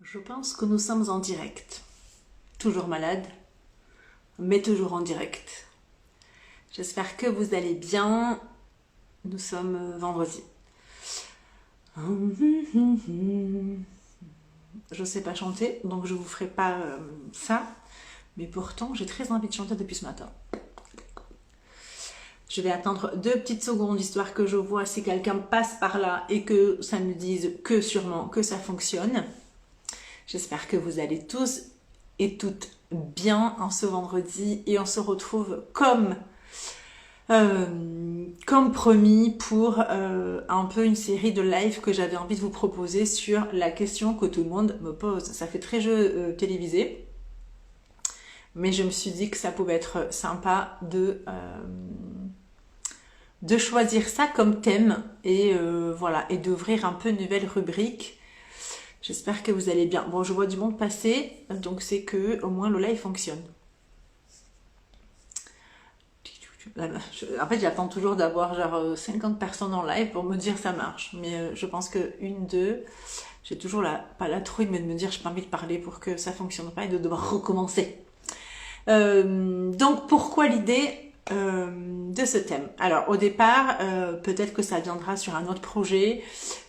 Je pense que nous sommes en direct. Toujours malade, mais toujours en direct. J'espère que vous allez bien. Nous sommes vendredi. Je sais pas chanter, donc je vous ferai pas ça. Mais pourtant, j'ai très envie de chanter depuis ce matin. Je vais attendre 2 petites secondes, histoire que je vois si quelqu'un passe par là et que ça me dise que sûrement que ça fonctionne. J'espère que vous allez tous et toutes bien en ce vendredi et on se retrouve comme promis pour un peu une série de live que j'avais envie de vous proposer sur la question que tout le monde me pose. Ça fait très jeu télévisé, mais je me suis dit que ça pouvait être sympa de choisir ça comme thème et voilà, et d'ouvrir un peu une nouvelle rubrique. J'espère que vous allez bien. Bon, je vois du monde passer, donc c'est que au moins le live fonctionne. En fait, j'attends toujours d'avoir genre 50 personnes en live pour me dire ça marche. Mais je pense que 1, 2, j'ai toujours pas la trouille, mais de me dire j'ai pas envie de parler pour que ça fonctionne pas et de devoir recommencer. Donc pourquoi l'idée de ce thème? Alors au départ, peut-être que ça viendra sur un autre projet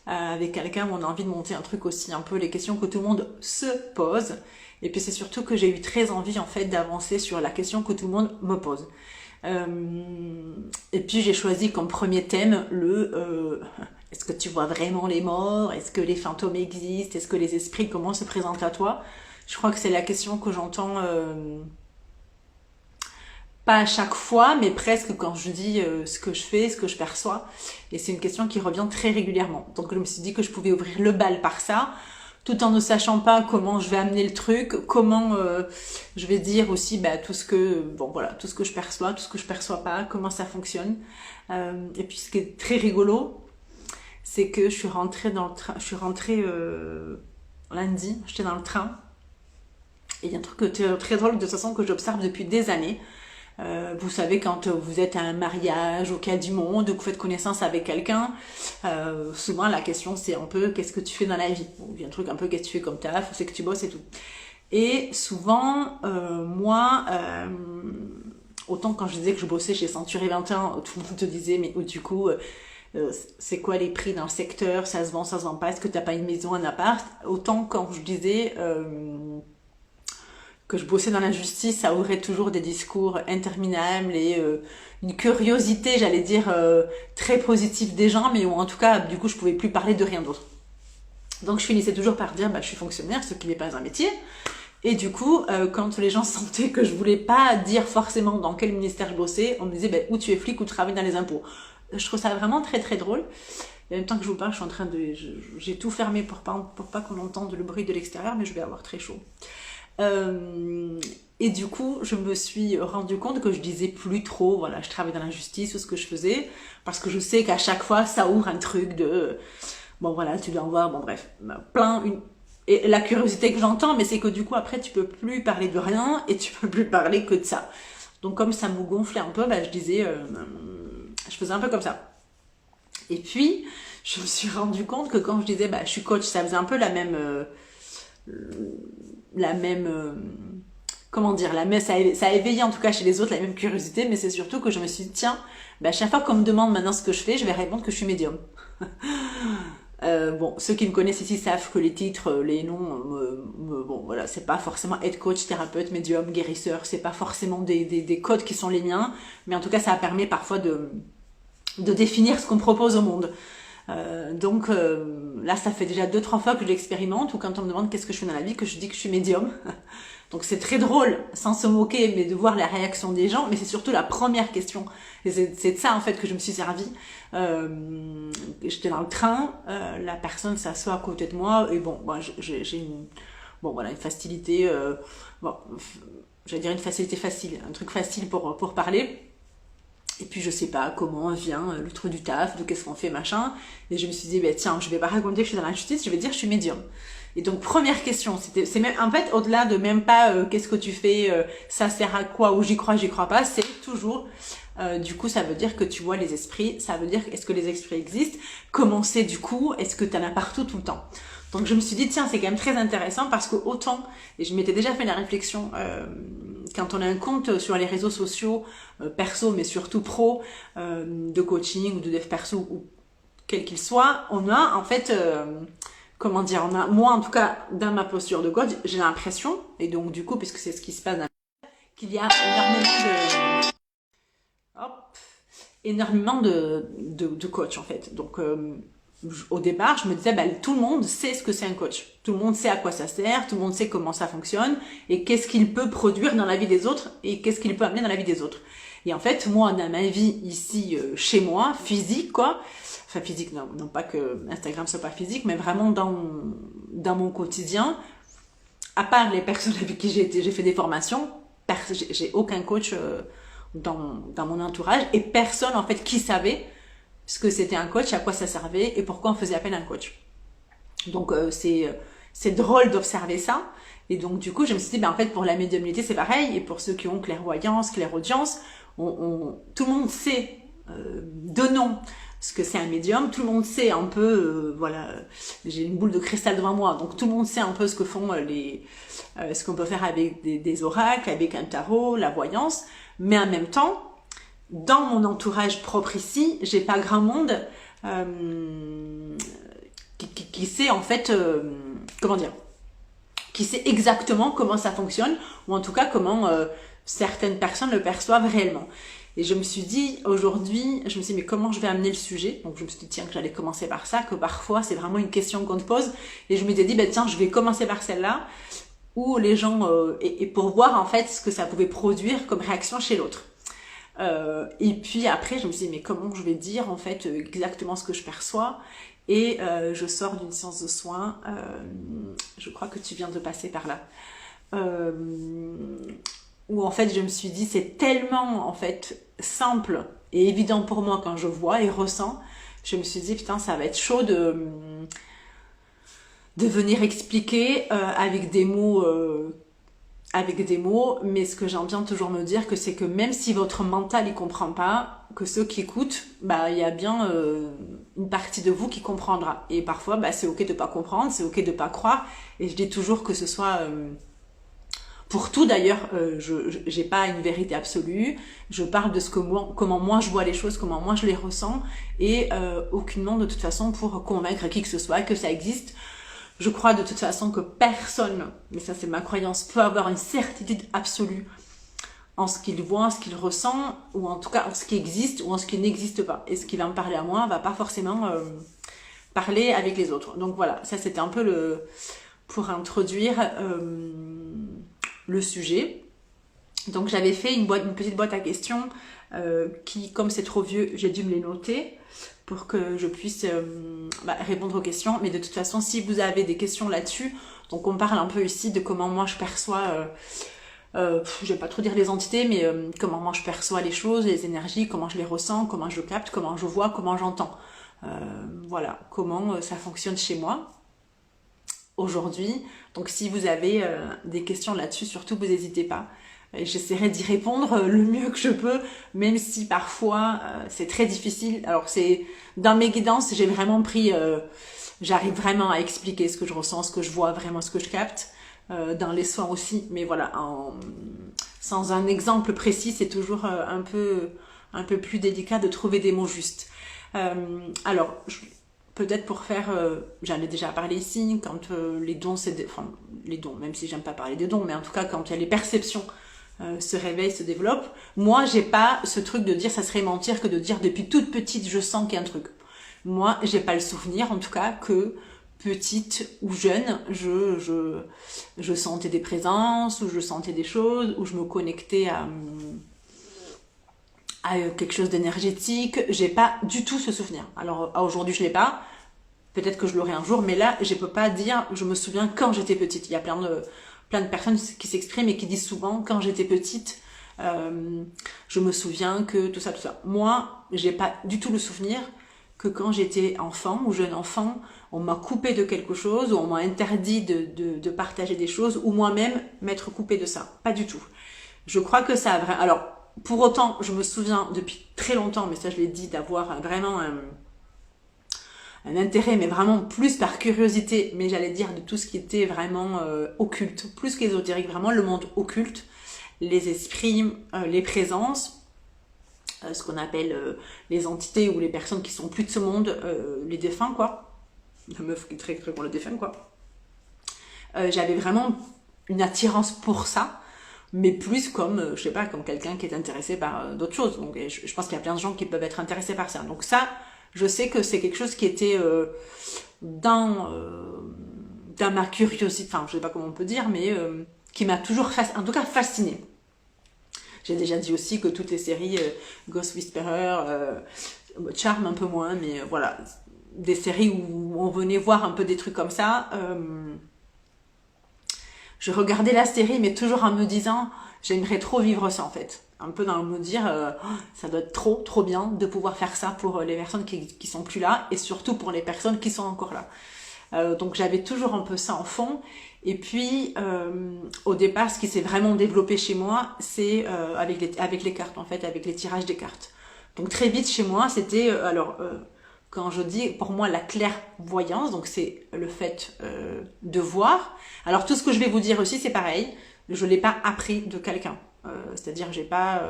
avec quelqu'un où on a envie de monter un truc aussi, un peu les questions que tout le monde se pose. Et puis c'est surtout que j'ai eu très envie en fait d'avancer sur la question que tout le monde me pose. Et puis j'ai choisi comme premier thème est-ce que tu vois vraiment les morts? Est-ce que les fantômes existent? Est-ce que les esprits, comment se présentent à toi? Je crois que c'est la question que j'entends pas à chaque fois, mais presque quand je dis ce que je fais, ce que je perçois. Et c'est une question qui revient très régulièrement. Donc je me suis dit que je pouvais ouvrir le bal par ça, tout en ne sachant pas comment je vais amener le truc, comment je vais dire aussi tout ce que tout ce que je perçois, tout ce que je perçois pas, comment ça fonctionne. Et puis ce qui est très rigolo, c'est que je suis rentrée dans le train, lundi, j'étais dans le train, et il y a un truc très drôle de toute façon que j'observe depuis des années. Vous savez, quand vous êtes à un mariage au cas du monde, ou que vous faites connaissance avec quelqu'un, souvent la question c'est un peu qu'est-ce que tu fais dans la vie? Ou il y a un truc un peu qu'est-ce que tu fais comme taf, c'est que tu bosses et tout. Et souvent, moi, autant quand je disais que je bossais chez Century 21, tout le monde te disait mais du coup, c'est quoi les prix dans le secteur? Ça se vend pas? Est-ce que t'as pas une maison, un appart? Autant quand je disais que je bossais dans la justice, ça ouvrait toujours des discours interminables et une curiosité, j'allais dire, très positive des gens, mais où en tout cas, du coup, je pouvais plus parler de rien d'autre. Donc je finissais toujours par dire, je suis fonctionnaire, ce qui n'est pas un métier. Et du coup, quand les gens sentaient que je voulais pas dire forcément dans quel ministère je bossais, on me disait, ou tu es flic ou tu travailles dans les impôts. Je trouve ça vraiment très très drôle. Et en même temps que je vous parle, je suis en train j'ai tout fermé pour pas qu'on entende le bruit de l'extérieur, mais je vais avoir très chaud. Et du coup, je me suis rendu compte que je disais plus trop, voilà, je travaille dans la justice ou ce que je faisais, parce que je sais qu'à chaque fois, ça ouvre un truc de, tu dois en voir, bref, et la curiosité que j'entends, mais c'est que du coup, après, tu peux plus parler de rien et tu peux plus parler que de ça. Donc, comme ça me gonflait un peu, je disais, je faisais un peu comme ça. Et puis, je me suis rendu compte que quand je disais, je suis coach, ça faisait un peu ça a éveillé en tout cas chez les autres la même curiosité, mais c'est surtout que je me suis dit, tiens, chaque fois qu'on me demande maintenant ce que je fais, je vais répondre que je suis médium. Ceux qui me connaissent ici savent que les titres, les noms, c'est pas forcément être coach, thérapeute, médium, guérisseur, c'est pas forcément des codes qui sont les miens, mais en tout cas ça permet parfois de définir ce qu'on propose au monde. Là, ça fait déjà 2-3 fois que je l'expérimente, ou quand on me demande qu'est-ce que je fais dans la vie, que je dis que je suis médium. Donc c'est très drôle, sans se moquer, mais de voir la réaction des gens, mais c'est surtout la première question. Et c'est de ça, en fait, que je me suis servie. J'étais dans le train, la personne s'assoit à côté de moi, et j'ai une facilité, j'allais dire une facilité facile, un truc facile pour parler. Et puis je sais pas comment vient le truc du taf, de qu'est-ce qu'on fait, machin. Et je me suis dit, tiens, je vais pas raconter que je suis dans la justice, je vais dire que je suis médium. Et donc première question, c'est même en fait au-delà de même pas qu'est-ce que tu fais, ça sert à quoi, ou j'y crois pas, c'est toujours Du coup, ça veut dire que tu vois les esprits. Ça veut dire, est-ce que les esprits existent? Comment c'est du coup? Est-ce que tu en as partout tout le temps? Donc je me suis dit, tiens, c'est quand même très intéressant parce que autant, et je m'étais déjà fait la réflexion, quand on a un compte sur les réseaux sociaux, perso, mais surtout pro, de coaching ou de dev perso, ou quel qu'il soit, on a en fait, comment dire, moi en tout cas, dans ma posture de coach, j'ai l'impression, et donc du coup, puisque c'est ce qui se passe qu'il y a énormément de coachs en fait. Donc au départ, je me disais, tout le monde sait ce que c'est un coach. Tout le monde sait à quoi ça sert, tout le monde sait comment ça fonctionne et qu'est-ce qu'il peut produire dans la vie des autres et qu'est-ce qu'il peut amener dans la vie des autres. Et en fait, moi, dans ma vie ici, chez moi, physique, quoi, enfin physique, non pas que Instagram soit pas physique, mais vraiment dans mon quotidien, à part les personnes avec qui j'ai fait des formations, j'ai aucun coach dans mon entourage et personne en fait qui savait ce que c'était un coach, à quoi ça servait et pourquoi on faisait appel à un coach. Donc c'est drôle d'observer ça. Et donc du coup je me suis dit en fait pour la médiumnité c'est pareil et pour ceux qui ont clairvoyance, clairaudience, tout le monde sait de nom ce que c'est un médium, tout le monde sait un peu, voilà, j'ai une boule de cristal devant moi, donc tout le monde sait un peu ce que font ce qu'on peut faire avec des oracles, avec un tarot, la voyance, mais en même temps, dans mon entourage propre ici, j'ai pas grand monde qui sait en fait, comment dire, qui sait exactement comment ça fonctionne, ou en tout cas comment certaines personnes le perçoivent réellement. Et je me suis dit, aujourd'hui, je me suis dit, mais comment je vais amener le sujet? Donc je me suis dit, tiens, que j'allais commencer par ça, que parfois c'est vraiment une question qu'on te pose. Et je m'étais dit, tiens, je vais commencer par celle-là, où les gens, et pour voir en fait ce que ça pouvait produire comme réaction chez l'autre. Et puis après, je me suis dit, mais comment je vais dire en fait exactement ce que je perçois? Et je sors d'une séance de soins, je crois que tu viens de passer par là. Où en fait je me suis dit c'est tellement en fait simple et évident pour moi quand je vois et ressens, je me suis dit putain ça va être chaud de venir expliquer avec des mots, mais ce que j'aime bien toujours me dire que c'est que même si votre mental y comprend pas, que ceux qui écoutent, il y a bien une partie de vous qui comprendra. Et parfois c'est ok de pas comprendre, c'est ok de pas croire, et je dis toujours que ce soit pour tout d'ailleurs, je n'ai pas une vérité absolue. Je parle de comment moi je vois les choses, comment moi je les ressens, et aucunement de toute façon pour convaincre qui que ce soit que ça existe. Je crois de toute façon que personne, mais ça c'est ma croyance, peut avoir une certitude absolue en ce qu'il voit, en ce qu'il ressent, ou en tout cas en ce qui existe ou en ce qui n'existe pas. Et ce qui va me parler à moi va pas forcément parler avec les autres. Donc voilà, ça c'était un peu pour introduire le sujet. Donc j'avais fait une petite boîte à questions qui, comme c'est trop vieux, j'ai dû me les noter pour que je puisse répondre aux questions. Mais de toute façon, si vous avez des questions là-dessus, donc on parle un peu ici de comment moi je perçois, je vais pas trop dire les entités, mais comment moi je perçois les choses, les énergies, comment je les ressens, comment je capte, comment je vois, comment j'entends. Voilà, comment ça fonctionne chez moi aujourd'hui. Donc si vous avez des questions là-dessus, surtout vous n'hésitez pas. J'essaierai d'y répondre le mieux que je peux, même si parfois c'est très difficile. Alors c'est dans mes guidances, j'ai vraiment pris, j'arrive vraiment à expliquer ce que je ressens, ce que je vois, vraiment ce que je capte. Dans les soins aussi, mais voilà, sans un exemple précis, c'est toujours un peu plus délicat de trouver des mots justes. Alors, peut-être pour faire, j'en ai déjà parlé ici, quand les dons, les dons, même si j'aime pas parler des dons, mais en tout cas quand il y a les perceptions se réveillent, se développent, moi j'ai pas ce truc de dire, ça serait mentir que de dire depuis toute petite je sens qu'il y a un truc. Moi j'ai pas le souvenir en tout cas que petite ou jeune, je sentais des présences, ou je sentais des choses, ou je me connectais à quelque chose d'énergétique. J'ai pas du tout ce souvenir. Alors aujourd'hui je l'ai pas, peut-être que je l'aurai un jour, mais là je peux pas dire je me souviens quand j'étais petite. Il y a plein de personnes qui s'expriment et qui disent souvent quand j'étais petite, je me souviens que tout ça. Moi, j'ai pas du tout le souvenir que quand j'étais enfant ou jeune enfant, on m'a coupé de quelque chose, ou on m'a interdit de partager des choses, ou moi-même m'être coupé de ça. Pas du tout. Je crois que ça a vraiment... Alors, pour autant, je me souviens depuis très longtemps, mais ça je l'ai dit, d'avoir vraiment un intérêt, mais vraiment plus par curiosité, mais j'allais dire de tout ce qui était vraiment occulte, plus qu'ésotérique, vraiment le monde occulte, les esprits, les présences, ce qu'on appelle les entités ou les personnes qui sont plus de ce monde, les défunts quoi, la meuf qui est très pour le défunt quoi. J'avais vraiment une attirance pour ça, mais plus comme, je sais pas, comme quelqu'un qui est intéressé par d'autres choses. Donc je pense qu'il y a plein de gens qui peuvent être intéressés par ça. Donc ça, je sais que c'est quelque chose qui était dans ma curiosité, enfin je sais pas comment on peut dire, mais qui m'a toujours en tout cas fascinée. J'ai déjà dit aussi que toutes les séries Ghost Whisperer, Charm un peu moins, mais voilà, des séries où on venait voir un peu des trucs comme ça. Je regardais la série, mais toujours en me disant, j'aimerais trop vivre ça en fait. Un peu dans le me dire, ça doit être trop, trop bien de pouvoir faire ça pour les personnes qui sont plus là, et surtout pour les personnes qui sont encore là. Donc j'avais toujours un peu ça en fond. Et puis, au départ, ce qui s'est vraiment développé chez moi, c'est avec les cartes, en fait, avec les tirages des cartes. Donc très vite chez moi, c'était, quand je dis pour moi la clairvoyance, donc c'est le fait de voir. Alors tout ce que je vais vous dire aussi, c'est pareil, je l'ai pas appris de quelqu'un. C'est-à-dire j'ai pas,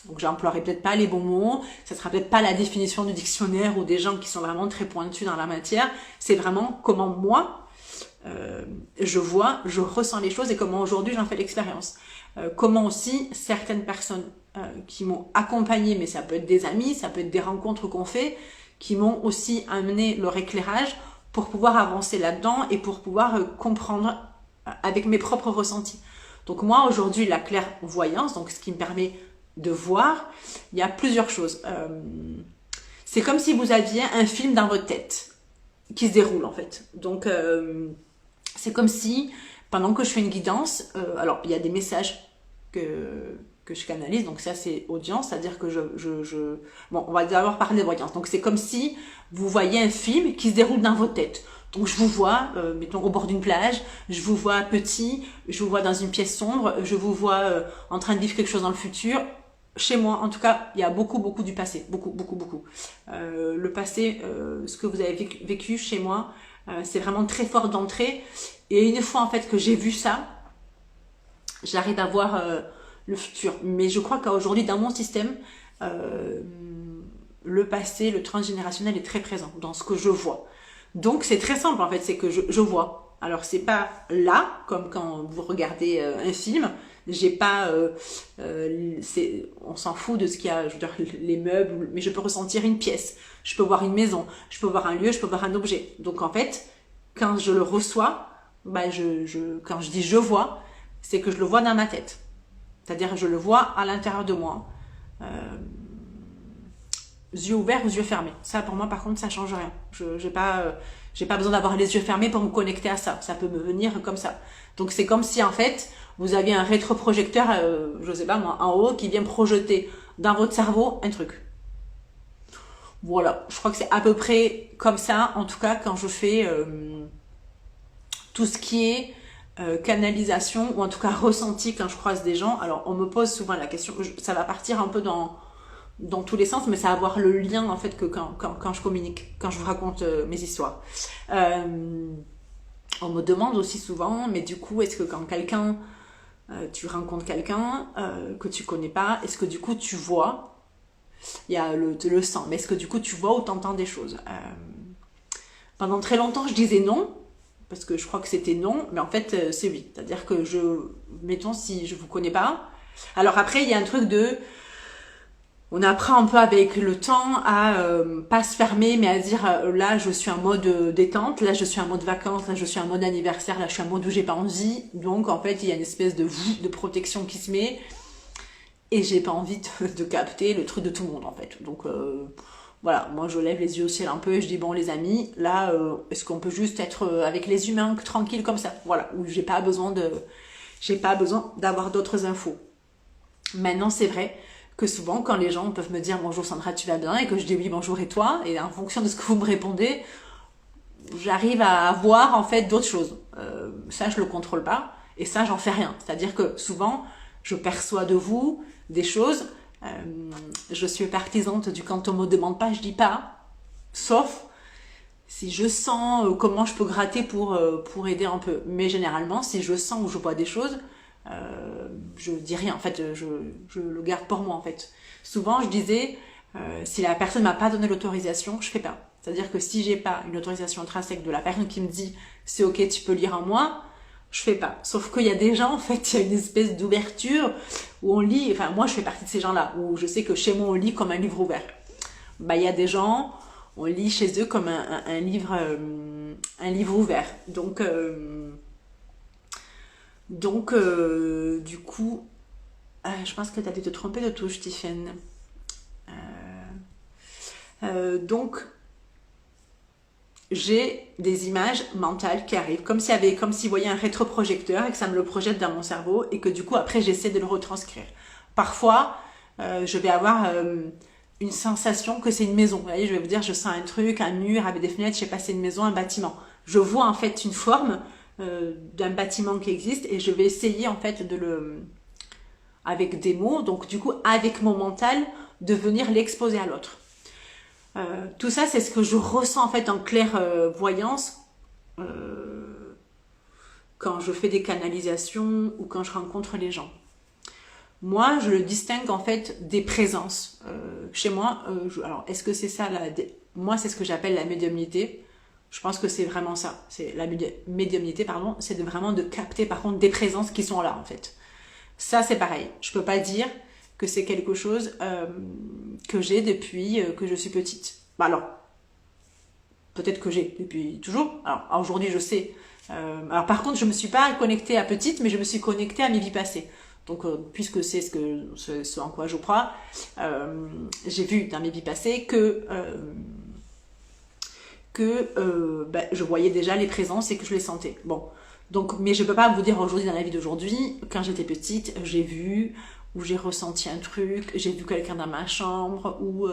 donc j'emploierai peut-être pas les bons mots, ça sera peut-être pas la définition du dictionnaire ou des gens qui sont vraiment très pointus dans la matière. C'est vraiment comment moi je vois, je ressens les choses et comment aujourd'hui j'en fais l'expérience. Comment aussi certaines personnes qui m'ont accompagné, mais ça peut être des amis, ça peut être des rencontres qu'on fait, qui m'ont aussi amené leur éclairage pour pouvoir avancer là-dedans et pour pouvoir comprendre avec mes propres ressentis. Donc moi aujourd'hui la clairvoyance, donc ce qui me permet de voir, il y a plusieurs choses. C'est comme si vous aviez un film dans votre tête qui se déroule en fait. Donc c'est comme si pendant que je fais une guidance, alors il y a des messages que je canalise, donc ça c'est audience, c'est-à-dire que bon, on va d'abord parler de voyance. Donc c'est comme si vous voyez un film qui se déroule dans votre tête. Donc je vous vois, mettons au bord d'une plage, je vous vois petit, je vous vois dans une pièce sombre, je vous vois en train de vivre quelque chose dans le futur. Chez moi, en tout cas, il y a beaucoup du passé, beaucoup. Le passé, ce que vous avez vécu chez moi, c'est vraiment très fort d'entrée. Et une fois en fait que j'ai vu ça, j'arrive à voir le futur. Mais je crois qu'aujourd'hui, dans mon système, le passé, le transgénérationnel est très présent dans ce que je vois. Donc c'est très simple en fait, c'est que je vois. Alors c'est pas là, comme quand vous regardez un film, j'ai pas, on s'en fout de ce qu'il y a, je veux dire, les meubles, mais je peux ressentir une pièce, je peux voir une maison, je peux voir un lieu, je peux voir un objet. Donc en fait, quand je le reçois, bah quand je dis je vois, c'est que je le vois dans ma tête. C'est-à-dire je le vois à l'intérieur de moi. Yeux ouverts ou yeux fermés. Ça, pour moi, par contre, ça change rien. J'ai pas besoin d'avoir les yeux fermés pour me connecter à ça. Ça peut me venir comme ça. Donc, c'est comme si, en fait, vous aviez un rétroprojecteur, je sais pas moi, en haut, qui vient projeter dans votre cerveau un truc. Voilà. Je crois que c'est à peu près comme ça, en tout cas, quand je fais tout ce qui est canalisation, ou en tout cas ressenti quand je croise des gens. Alors, on me pose souvent la question, ça va partir un peu dans tous les sens, mais ça va avoir le lien en fait que quand je communique, quand je vous raconte mes histoires. On me demande aussi souvent, mais du coup, est-ce que quand tu rencontres quelqu'un que tu connais pas, est-ce que du coup tu vois, il y a le sang, mais est-ce que du coup tu vois ou t'entends des choses? Pendant très longtemps, je disais non, parce que je crois que c'était non, mais en fait c'est oui. C'est-à-dire que mettons si je vous connais pas. Alors après, il y a un truc on apprend un peu avec le temps à pas se fermer, mais à dire là je suis en mode détente, là je suis en mode vacances, là je suis en mode anniversaire, là je suis en mode où j'ai pas envie. Donc en fait il y a une espèce de protection qui se met et j'ai pas envie de capter le truc de tout le monde en fait. Donc voilà, moi je lève les yeux au ciel un peu et je dis bon les amis, là est-ce qu'on peut juste être avec les humains tranquille comme ça, voilà, où j'ai pas besoin d'avoir d'autres infos. Maintenant c'est vrai que souvent, quand les gens peuvent me dire « Bonjour Sandra, tu vas bien ?» et que je dis « Oui, bonjour et toi ?» et en fonction de ce que vous me répondez, j'arrive à voir en fait d'autres choses. Ça, je le contrôle pas et ça, j'en fais rien. C'est-à-dire que souvent, je perçois de vous des choses. Je suis partisante du quand on me demande pas, je dis pas, sauf si je sens comment je peux gratter pour aider un peu. Mais généralement, si je sens ou je vois des choses, je dis rien. En fait, je le garde pour moi, en fait. Souvent, je disais, si la personne m'a pas donné l'autorisation, je fais pas. C'est-à-dire que si j'ai pas une autorisation intrinsèque de la personne qui me dit c'est ok, tu peux lire en moi, je fais pas. Sauf qu'il y a des gens, en fait, il y a une espèce d'ouverture où on lit. Enfin, moi, je fais partie de ces gens-là où je sais que chez moi, on lit comme un livre ouvert. Bah, il y a des gens, on lit chez eux comme un livre ouvert. Donc, du coup, je pense que tu as dû te tromper de touche, Tiffen. Donc, j'ai des images mentales qui arrivent, comme s'il voyait un rétroprojecteur et que ça me le projette dans mon cerveau et que du coup, après, j'essaie de le retranscrire. Parfois, je vais avoir une sensation que c'est une maison. Vous voyez, je vais vous dire, je sens un truc, un mur avec des fenêtres, je sais pas, c'est une maison, un bâtiment. Je vois en fait une forme d'un bâtiment qui existe et je vais essayer en fait avec des mots, donc du coup avec mon mental, de venir l'exposer à l'autre. Tout ça, c'est ce que je ressens en fait en clairvoyance quand je fais des canalisations ou quand je rencontre les gens. Moi, je le distingue en fait des présences. Chez moi, alors est-ce que c'est ça moi, c'est ce que j'appelle la médiumnité. Je pense que c'est vraiment ça. C'est la médiumnité, pardon, c'est vraiment de capter par contre des présences qui sont là en fait. Ça, c'est pareil. Je peux pas dire que c'est quelque chose que j'ai depuis que je suis petite. Bah alors, peut-être que j'ai depuis toujours. Alors aujourd'hui, je sais. Alors par contre, je me suis pas connectée à petite, mais je me suis connectée à mes vies passées. Donc, puisque c'est ce en quoi je crois, j'ai vu dans mes vies passées que je voyais déjà les présences et que je les sentais. Bon, donc, mais je peux pas vous dire aujourd'hui, dans la vie d'aujourd'hui, quand j'étais petite, j'ai vu ou j'ai ressenti un truc, j'ai vu quelqu'un dans ma chambre ou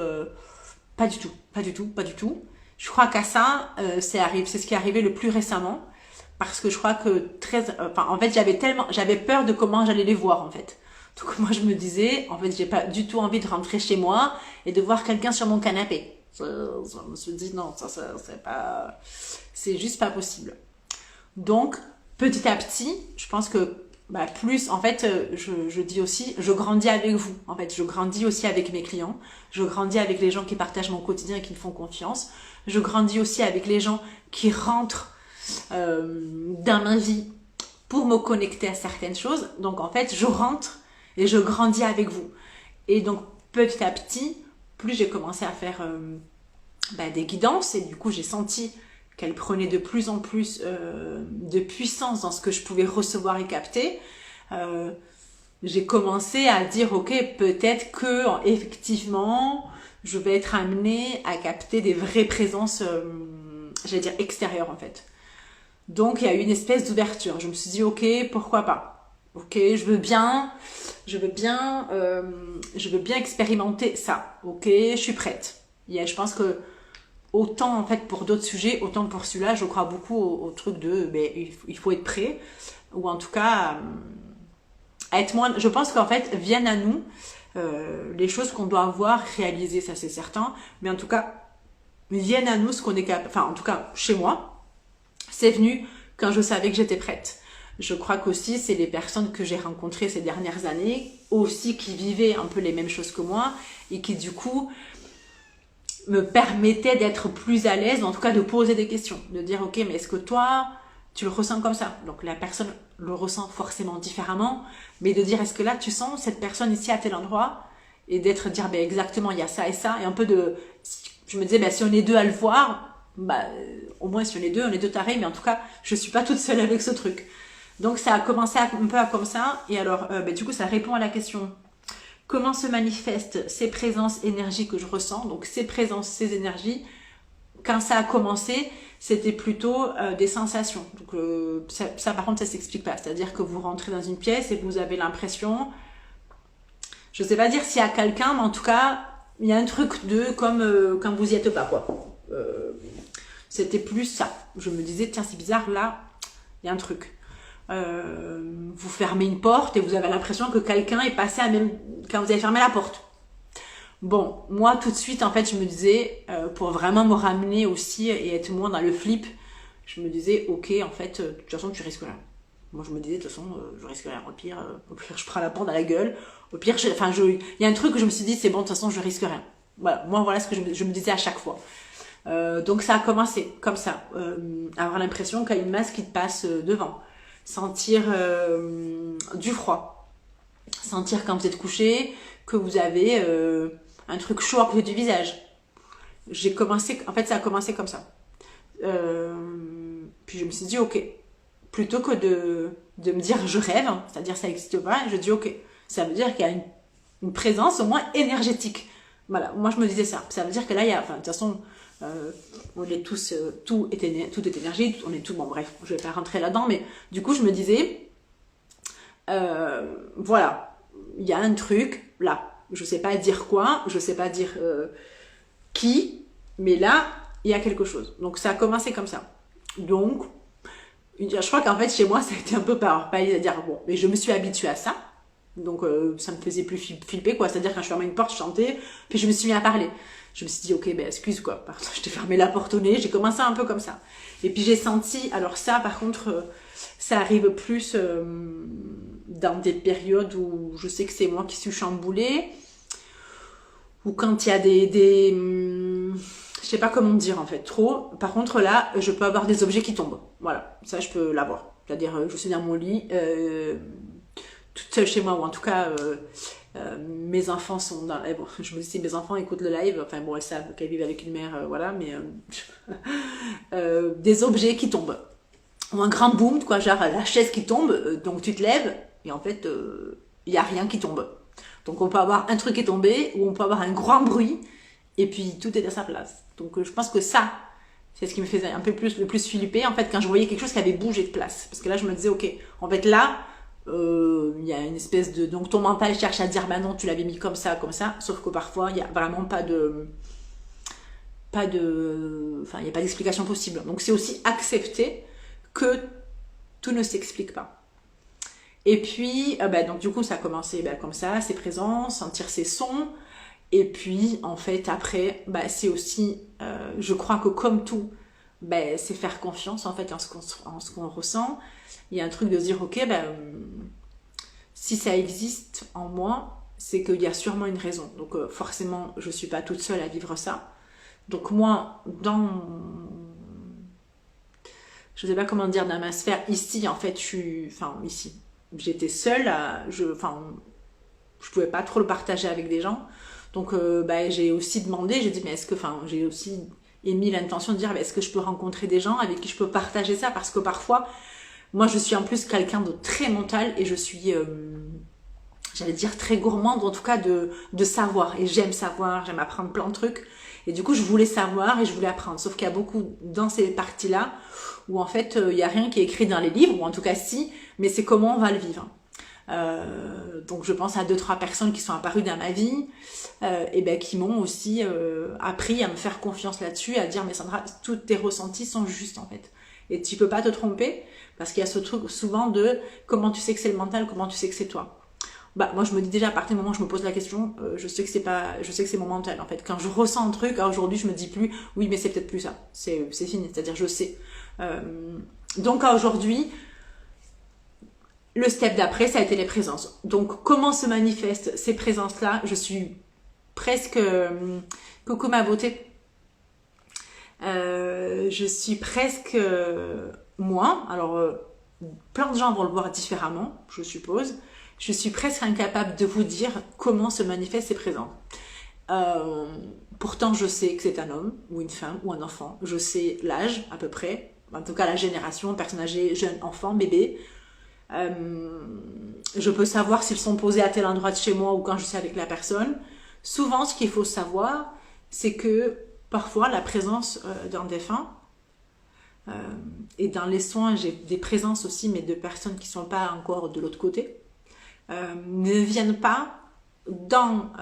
pas du tout. Je crois qu'à ça, c'est ce qui est arrivé le plus récemment. Parce que je crois que en fait, j'avais peur de comment j'allais les voir, en fait. Donc, moi, je me disais, en fait, j'ai pas du tout envie de rentrer chez moi et de voir quelqu'un sur mon canapé. Je me suis dit, non, c'est juste pas possible. Donc, petit à petit, je pense que, plus, en fait, je dis aussi, je grandis avec vous. En fait, je grandis aussi avec mes clients. Je grandis avec les gens qui partagent mon quotidien et qui me font confiance. Je grandis aussi avec les gens qui rentrent dans ma vie pour me connecter à certaines choses. Donc en fait, je rentre et je grandis avec vous. Et donc petit à petit, plus j'ai commencé à faire des guidances et du coup j'ai senti qu'elle prenait de plus en plus de puissance dans ce que je pouvais recevoir et capter. J'ai commencé à dire ok, peut-être que effectivement je vais être amenée à capter des vraies présences j'allais dire extérieures en fait. Donc, il y a eu une espèce d'ouverture. Je me suis dit, ok, pourquoi pas? Ok, je veux bien expérimenter ça. Ok, je suis prête. Je pense que autant en fait pour d'autres sujets, autant pour celui-là, je crois beaucoup au truc de, il faut être prêt, ou en tout cas être moins. Je pense qu'en fait viennent à nous les choses qu'on doit avoir réalisées, ça c'est certain. Mais en tout cas, viennent à nous ce qu'on est capable. Enfin, en tout cas, chez moi. C'est venu quand je savais que j'étais prête. Je crois qu'aussi, c'est les personnes que j'ai rencontrées ces dernières années, aussi qui vivaient un peu les mêmes choses que moi, et qui du coup me permettaient d'être plus à l'aise, en tout cas de poser des questions, de dire ok, mais est-ce que toi, tu le ressens comme ça? Donc la personne le ressent forcément différemment, mais de dire est-ce que là, tu sens cette personne ici à tel endroit? Et dire exactement, il y a ça et ça, et un peu de... Je me disais, si on est deux à le voir... au moins si on est deux tarés, mais en tout cas je suis pas toute seule avec ce truc. Donc ça a commencé un peu comme ça. Et alors du coup ça répond à la question comment se manifestent ces présences énergies que je ressens. Donc ces présences, ces énergies, quand ça a commencé, c'était plutôt des sensations. Donc ça par contre ça s'explique pas. C'est-à-dire que vous rentrez dans une pièce et vous avez l'impression, je sais pas dire s'il y a quelqu'un, mais en tout cas il y a un truc de comme quand vous y êtes pas quoi. C'était plus ça. Je me disais, tiens, c'est bizarre, là, il y a un truc. vous fermez une porte et vous avez l'impression que quelqu'un est passé à même quand vous avez fermé la porte. Bon, moi tout de suite en fait je me disais, pour vraiment me ramener aussi et être moins dans le flip, je me disais ok en fait de toute façon tu risques rien. Moi je me disais de toute façon je risque rien, au pire je prends la porte à la gueule, au pire il y a un truc que je me suis dit c'est bon de toute façon je risque rien. Voilà, moi voilà ce que je me disais à chaque fois. Donc ça a commencé comme ça, avoir l'impression qu'il y a une masse qui te passe devant, sentir du froid, sentir quand vous êtes couché que vous avez un truc chaud à côté du visage. En fait ça a commencé comme ça. Puis je me suis dit ok, plutôt que de me dire je rêve, c'est-à-dire ça n'existe pas, je dis ok, ça veut dire qu'il y a une présence au moins énergétique. Voilà, moi je me disais ça. Ça veut dire que là il y a, enfin de toute façon, on est tous, tout est énergie, on est tout, bon bref, je vais pas rentrer là-dedans, mais du coup je me disais, voilà, il y a un truc là, je sais pas dire quoi, je sais pas dire qui, mais là il y a quelque chose. Donc ça a commencé comme ça. Donc je crois qu'en fait chez moi ça a été un peu par palier, à dire bon, mais je me suis habituée à ça. Donc ça me faisait plus flipper quoi, c'est-à-dire quand je fermais une porte, je chantais, puis je me suis mis à parler. Je me suis dit ok ben excuse quoi, parce que je t'ai fermé la porte au nez, j'ai commencé un peu comme ça. Et puis j'ai senti, alors ça par contre, ça arrive plus dans des périodes où je sais que c'est moi qui suis chamboulée, ou quand il y a je sais pas comment dire en fait, trop. Par contre là, je peux avoir des objets qui tombent. Voilà, ça je peux l'avoir. C'est-à-dire je suis dans mon lit, toute seule chez moi, ou en tout cas mes enfants sont dans... bon, je me dis si mes enfants écoutent le live, enfin bon elles savent qu'elles vivent avec une mère, voilà, mais des objets qui tombent, ou un grand boom quoi, genre la chaise qui tombe, donc tu te lèves et en fait il y a rien qui tombe. Donc on peut avoir un truc qui est tombé, ou on peut avoir un grand bruit et puis tout est à sa place. Donc je pense que ça c'est ce qui me faisait un peu le plus flipper en fait, quand je voyais quelque chose qui avait bougé de place, parce que là je me disais ok, en fait là il y a une espèce de... Donc ton mental cherche à dire bah non tu l'avais mis comme ça, sauf que parfois il n'y a vraiment pas de... Enfin il n'y a pas d'explication possible. Donc c'est aussi accepter que tout ne s'explique pas. Et puis donc du coup ça a commencé comme ça, c'est présent, sentir ces sons. Et puis en fait après c'est aussi je crois que comme tout, c'est faire confiance en fait en ce qu'on ressent. Il y a un truc de se dire ok si ça existe en moi, c'est qu'il y a sûrement une raison. Donc forcément je suis pas toute seule à vivre ça. Donc moi je sais pas comment dire, dans ma sphère ici en fait ici j'étais seule je pouvais pas trop le partager avec des gens. Donc j'ai aussi demandé, j'ai dit mais j'ai aussi émis l'intention de dire est-ce que je peux rencontrer des gens avec qui je peux partager ça, parce que parfois moi je suis en plus quelqu'un de très mental et je suis j'allais dire très gourmande, en tout cas de savoir, et j'aime savoir, j'aime apprendre plein de trucs, et du coup je voulais savoir et je voulais apprendre, sauf qu'il y a beaucoup dans ces parties là où en fait il y a rien qui est écrit dans les livres, ou en tout cas si, mais c'est comment on va le vivre. Donc je pense à 2-3 personnes qui sont apparues dans ma vie et qui m'ont aussi appris à me faire confiance là-dessus, à dire mais Sandra, tous tes ressentis sont justes en fait, et tu peux pas te tromper, parce qu'il y a ce truc souvent de comment tu sais que c'est le mental, comment tu sais que c'est toi. Moi je me dis déjà à partir du moment où je me pose la question, je sais que c'est mon mental en fait. Quand je ressens un truc, aujourd'hui je me dis plus oui mais c'est peut-être plus ça, c'est fini, c'est-à-dire je sais. Donc aujourd'hui le step d'après, ça a été les présences. Donc, comment se manifestent ces présences-là? Je suis presque... coucou ma beauté. Je suis presque moi. Alors, plein de gens vont le voir différemment, je suppose. Je suis presque incapable de vous dire comment se manifestent ces présences. Pourtant, je sais que c'est un homme, ou une femme, ou un enfant. Je sais l'âge, à peu près. En tout cas, la génération, personne âgée, jeune, enfant, bébé. Je peux savoir s'ils sont posés à tel endroit de chez moi ou quand je suis avec la personne. Souvent, ce qu'il faut savoir, c'est que parfois la présence d'un défunt, et dans les soins, j'ai des présences aussi, mais de personnes qui ne sont pas encore de l'autre côté, ne viennent pas dans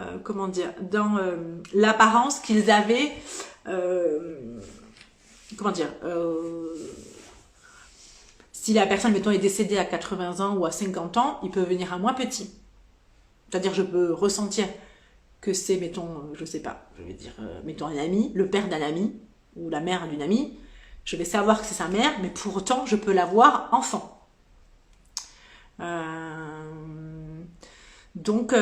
l'apparence qu'ils avaient, Si la personne, mettons, est décédée à 80 ans ou à 50 ans, il peut venir à moi petit. C'est-à-dire, je peux ressentir que c'est, mettons, je sais pas, je vais dire, mettons un ami, le père d'un ami, ou la mère d'une amie. Je vais savoir que c'est sa mère, mais pour autant, je peux la voir enfant. Donc,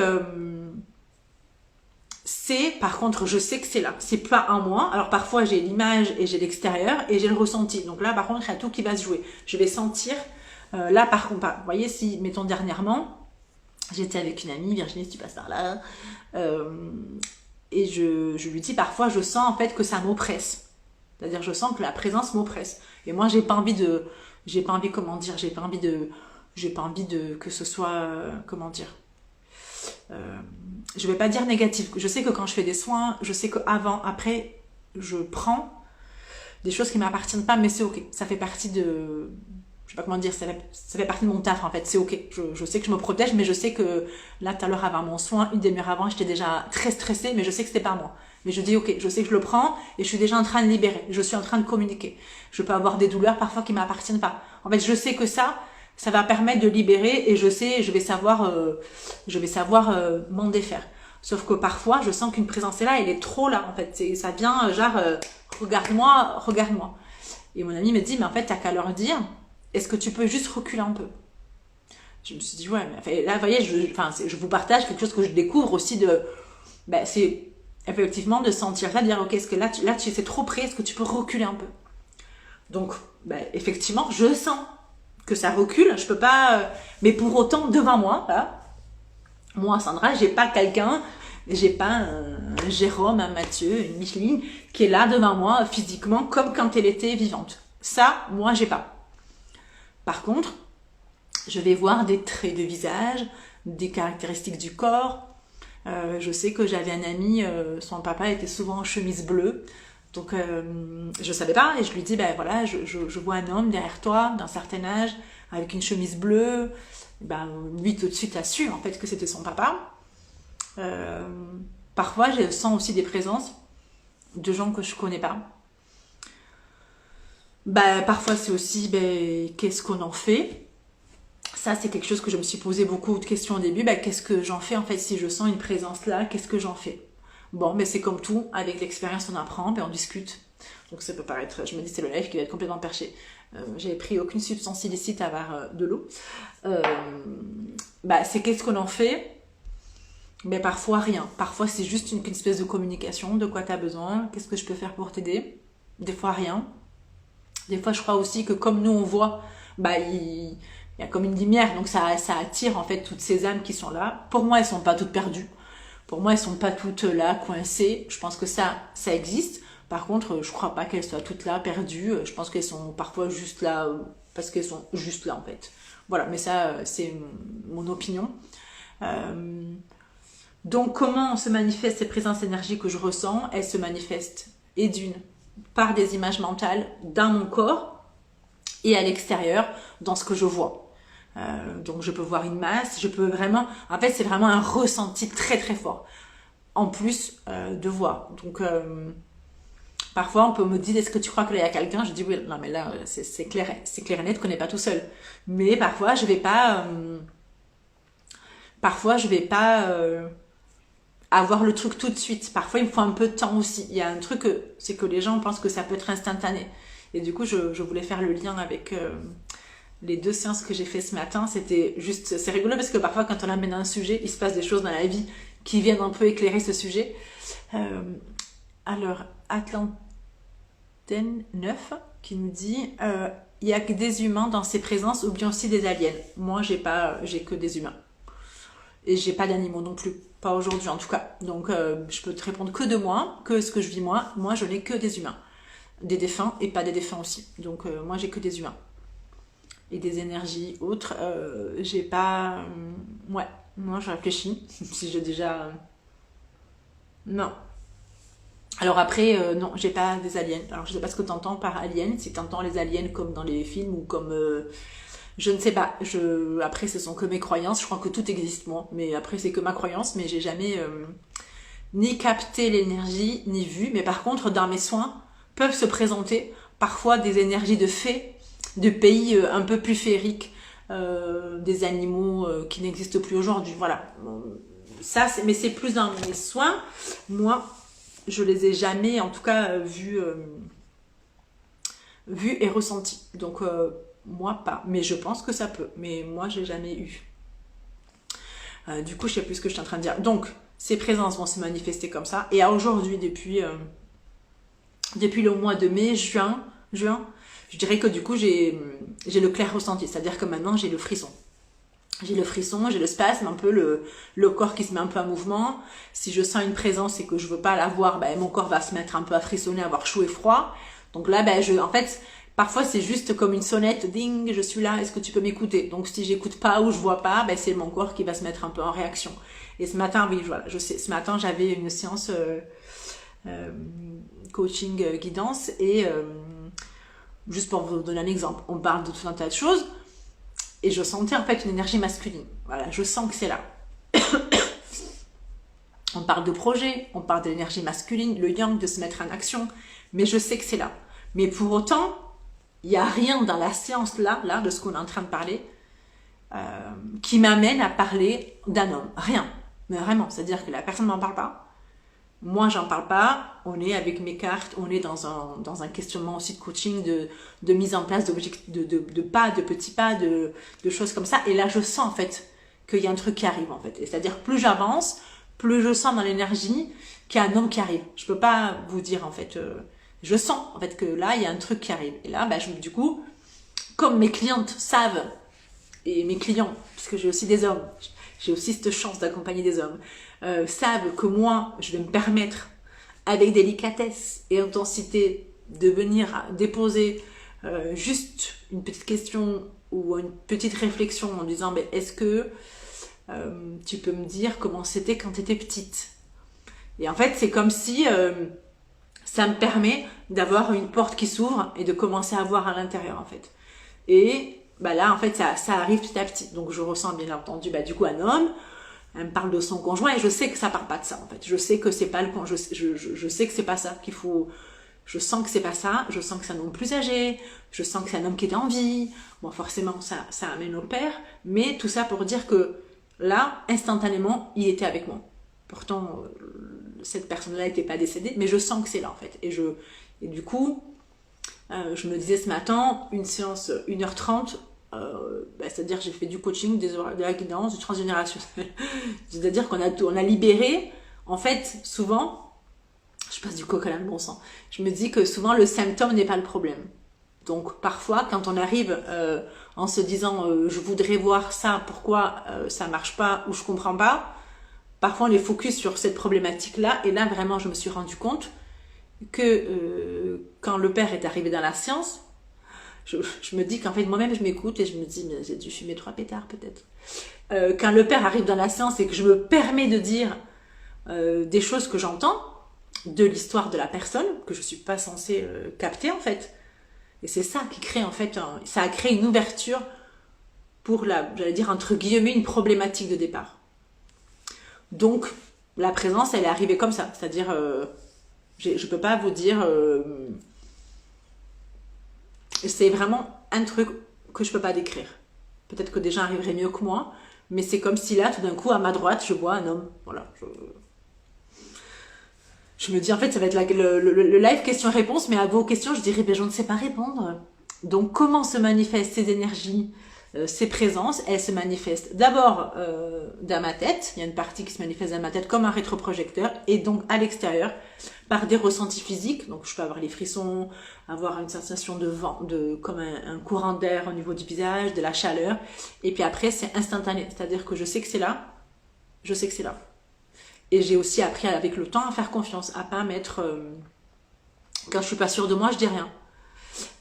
par contre, je sais que c'est là. C'est pas en moi. Alors parfois, j'ai l'image et j'ai l'extérieur et j'ai le ressenti. Donc là, par contre, il y a tout qui va se jouer. Je vais sentir. Là, par contre, vous voyez, si, mettons dernièrement, j'étais avec une amie, Virginie, si tu passes par là, et je lui dis parfois, je sens en fait que ça m'oppresse. C'est-à-dire, je sens que la présence m'oppresse. Et moi, j'ai pas envie, comment dire, j'ai pas envie de que ce soit, comment dire. Je vais pas dire négatif. Je sais que quand je fais des soins, je sais qu'avant, après, je prends des choses qui m'appartiennent pas, mais c'est ok. Ça fait partie de, je sais pas comment dire, ça fait partie de mon taf en fait. C'est ok. Je sais que je me protège, mais je sais que là, tout à l'heure avant mon soin, une demi-heure avant, j'étais déjà très stressée, mais je sais que c'était pas moi. Mais je dis ok, je sais que je le prends et je suis déjà en train de libérer. Je suis en train de communiquer. Je peux avoir des douleurs parfois qui m'appartiennent pas. En fait, je sais que ça va permettre de libérer et je vais savoir m'en défaire. Sauf que parfois, je sens qu'une présence est là, elle est trop là, en fait. Ça vient, genre, regarde-moi. Et mon ami me dit, mais en fait, t'as qu'à leur dire, est-ce que tu peux juste reculer un peu? Je me suis dit, ouais, mais là, vous voyez, je vous partage quelque chose que je découvre aussi c'est effectivement de sentir ça, de dire, ok, est-ce que là, tu es trop près, est-ce que tu peux reculer un peu? Donc, effectivement, je sens que ça recule, je peux pas, mais pour autant devant moi, là, moi Sandra, j'ai pas un Jérôme, un Mathieu, une Micheline qui est là devant moi physiquement comme quand elle était vivante. Ça, moi j'ai pas. Par contre, je vais voir des traits de visage, des caractéristiques du corps. Je sais que j'avais un ami, son papa était souvent en chemise bleue. Donc, je savais pas et je lui dis, voilà, je vois un homme derrière toi, d'un certain âge, avec une chemise bleue. Lui, tout de suite, a su, en fait, que c'était son papa. Parfois, je sens aussi des présences de gens que je connais pas. Parfois, c'est aussi, qu'est-ce qu'on en fait? Ça, c'est quelque chose que je me suis posé beaucoup de questions au début. Qu'est-ce que j'en fais, en fait, si je sens une présence là? Qu'est-ce que j'en fais? Bon, mais c'est comme tout, avec l'expérience on apprend, on discute. Donc ça peut paraître, je me dis c'est le live qui va être complètement perché. J'avais pris aucune substance illicite à part de l'eau. C'est qu'est-ce qu'on en fait? Mais parfois rien. Parfois c'est juste une espèce de communication, de quoi tu as besoin, qu'est-ce que je peux faire pour t'aider? Des fois rien. Des fois je crois aussi que comme nous on voit, il y a comme une lumière, donc ça attire en fait toutes ces âmes qui sont là. Pour moi elles sont pas toutes perdues. Pour moi, elles sont pas toutes là, coincées. Je pense que ça existe. Par contre, je crois pas qu'elles soient toutes là, perdues. Je pense qu'elles sont parfois juste là, parce qu'elles sont juste là, en fait. Voilà, mais ça, c'est mon opinion. Donc, comment se manifestent ces présences énergiques que je ressens? Elles se manifestent, par des images mentales dans mon corps et à l'extérieur, dans ce que je vois. Donc je peux voir une masse, je peux vraiment, en fait c'est vraiment un ressenti très très fort, en plus de voir. Donc parfois on peut me dire, est-ce que tu crois que là il y a quelqu'un? Je dis oui, non mais là c'est clair et net qu'on n'est pas tout seul. Mais parfois je vais pas avoir le truc tout de suite. Parfois il me faut un peu de temps aussi. Il y a un truc, c'est que les gens pensent que ça peut être instantané. Et du coup je voulais faire le lien avec les 2 séances que j'ai fait ce matin. C'était juste, c'est rigolo parce que parfois quand on amène un sujet, il se passe des choses dans la vie qui viennent un peu éclairer ce sujet. Alors, Atlantène 9 qui nous dit il y a que des humains dans ces présences ou bien aussi des aliens. Moi j'ai que des humains. Et j'ai pas d'animaux non plus. Pas aujourd'hui en tout cas. Donc je peux te répondre que de moi, que ce que je vis moi. Moi je n'ai que des humains. Des défunts et pas des défunts aussi. Donc moi j'ai que des humains. Et des énergies autres, j'ai pas... ouais, moi je réfléchis, si j'ai déjà... non. Alors après, non, j'ai pas des aliens. Alors je sais pas ce que t'entends par aliens, si t'entends les aliens comme dans les films ou comme... je ne sais pas, après ce sont que mes croyances, je crois que tout existe moi, mais après c'est que ma croyance, mais j'ai jamais ni capté l'énergie, ni vu, mais par contre dans mes soins peuvent se présenter parfois des énergies de fées, de pays un peu plus féeriques, des animaux qui n'existent plus aujourd'hui. Voilà. Ça, mais c'est plus dans mes soins. Moi, je les ai jamais, en tout cas, vus et ressentis. Donc, moi, pas. Mais je pense que ça peut. Mais moi, j'ai jamais eu. Du coup, je sais plus ce que je suis en train de dire. Donc, ces présences vont se manifester comme ça. Et à aujourd'hui, depuis le mois de mai, juin, je dirais que du coup, j'ai le clair ressenti. C'est-à-dire que maintenant, j'ai le frisson. J'ai le frisson, j'ai le spasme, un peu le corps qui se met un peu en mouvement. Si je sens une présence et que je veux pas la voir, ben, mon corps va se mettre un peu à frissonner, avoir chaud et froid. Donc là, ben, en fait, parfois c'est juste comme une sonnette, ding, je suis là, est-ce que tu peux m'écouter? Donc si j'écoute pas ou je vois pas, ben, c'est mon corps qui va se mettre un peu en réaction. Et ce matin, oui, voilà, je sais, ce matin j'avais une séance coaching guidance et juste pour vous donner un exemple, on parle de tout un tas de choses. Et je sentais en fait une énergie masculine. Voilà, je sens que c'est là. On parle de projet, on parle de l'énergie masculine, le yang, de se mettre en action. Mais je sais que c'est là. Mais pour autant, il n'y a rien dans la séance là, de ce qu'on est en train de parler, qui m'amène à parler d'un homme. Rien. Mais vraiment, c'est-à-dire que la personne ne m'en parle pas. Moi, j'en parle pas. On est avec mes cartes, on est dans un questionnement aussi de coaching, de mise en place d'objectifs, de pas, de petits pas, de choses comme ça. Et là, je sens en fait qu'il y a un truc qui arrive en fait. C'est-à-dire plus j'avance, plus je sens dans l'énergie qu'il y a un homme qui arrive. Je peux pas vous dire en fait. Je sens en fait que là, il y a un truc qui arrive. Et là, bah, du coup, comme mes clientes savent et mes clients, parce que j'ai aussi des hommes, j'ai aussi cette chance d'accompagner des hommes. Savent que moi, je vais me permettre, avec délicatesse et intensité, de venir déposer juste une petite question ou une petite réflexion en disant mais est-ce que tu peux me dire comment c'était quand tu étais petite? Et en fait, c'est comme si ça me permet d'avoir une porte qui s'ouvre et de commencer à voir à l'intérieur en fait. Et bah là, en fait, ça arrive petit à petit. Donc, je ressens bien entendu, bah, du coup, un homme. Elle me parle de son conjoint et je sais que ça parle pas de ça en fait. Je sais que c'est pas le conjoint. Je sais que c'est pas ça qu'il faut. Je sens que c'est pas ça. Je sens que c'est un homme plus âgé. Je sens que c'est un homme qui est en vie. Bon, forcément, ça amène au père. Mais tout ça pour dire que là, instantanément, il était avec moi. Pourtant, cette personne-là n'était pas décédée, mais je sens que c'est là en fait. Et du coup, je me disais ce matin, une séance 1h30. C'est-à-dire j'ai fait du coaching, de la guidance, du transgénérationnel. C'est-à-dire on a libéré, en fait, souvent, je passe du coq à l'âne bon sang, je me dis que souvent le symptôme n'est pas le problème. Donc parfois, quand on arrive en se disant je voudrais voir ça, pourquoi ça marche pas ou je comprends pas, parfois on est focus sur cette problématique-là et là vraiment je me suis rendu compte que quand le père est arrivé dans la science, je me dis qu'en fait moi-même je m'écoute et je me dis mais j'ai dû fumer 3 pétards peut-être. Quand le père arrive dans la séance et que je me permets de dire des choses que j'entends de l'histoire de la personne que je suis pas censée capter en fait. Et c'est ça qui crée en fait, ça a créé une ouverture pour j'allais dire entre guillemets une problématique de départ. Donc la présence elle est arrivée comme ça, c'est-à-dire je peux pas vous dire c'est vraiment un truc que je peux pas décrire. Peut-être que des gens arriveraient mieux que moi, mais c'est comme si là, tout d'un coup, à ma droite, je vois un homme. Voilà. Je me dis, en fait, ça va être le live question-réponse, mais à vos questions, je dirais, ben, je ne sais pas répondre. Donc, comment se manifestent ces énergies, ces présences? Elles se manifestent d'abord dans ma tête. Il y a une partie qui se manifeste dans ma tête comme un rétroprojecteur, et donc à l'extérieur, par des ressentis physiques. Donc, je peux avoir les frissons, avoir une sensation de vent, comme un courant d'air au niveau du visage, de la chaleur. Et puis après, c'est instantané. C'est-à-dire que je sais que c'est là. Je sais que c'est là. Et j'ai aussi appris avec le temps à faire confiance, à pas mettre... quand je suis pas sûre de moi, je dis rien.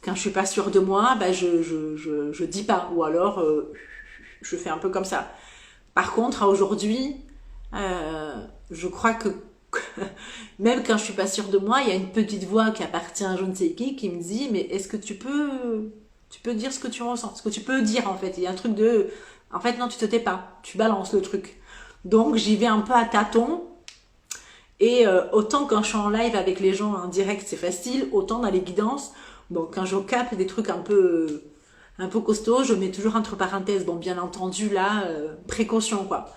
Quand je suis pas sûre de moi, ben je dis pas. Ou alors, je fais un peu comme ça. Par contre, aujourd'hui, je crois que même quand je suis pas sûre de moi, il y a une petite voix qui appartient à je ne sais qui me dit mais est-ce que tu peux dire ce que tu ressens, ce que tu peux dire en fait. Il y a un truc de en fait non, tu te tais pas, tu balances le truc. Donc j'y vais un peu à tâtons et autant quand je suis en live avec les gens en direct c'est facile, autant dans les guidances, bon quand je capte des trucs un peu un peu costaud, je mets toujours entre parenthèses, bon, bien entendu, là, précaution, quoi.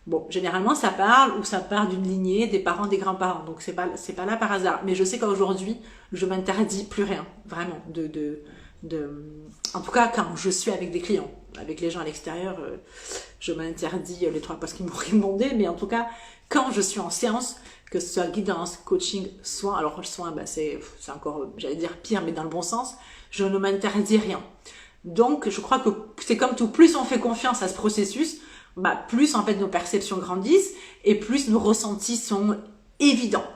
Bon, généralement, ça parle ou ça part d'une lignée des parents, des grands-parents. Donc, c'est pas là par hasard. Mais je sais qu'aujourd'hui, je m'interdis plus rien. Vraiment. En tout cas, quand je suis avec des clients, avec les gens à l'extérieur, je m'interdis les trois parce qu'ils m'ont demandé. Mais en tout cas, quand je suis en séance, que ce soit guidance, coaching, soins, alors soins, bah, c'est encore, j'allais dire pire, mais dans le bon sens, je ne m'interdis rien. Donc, je crois que c'est comme tout. Plus on fait confiance à ce processus, bah, plus en fait nos perceptions grandissent et plus nos ressentis sont évidents.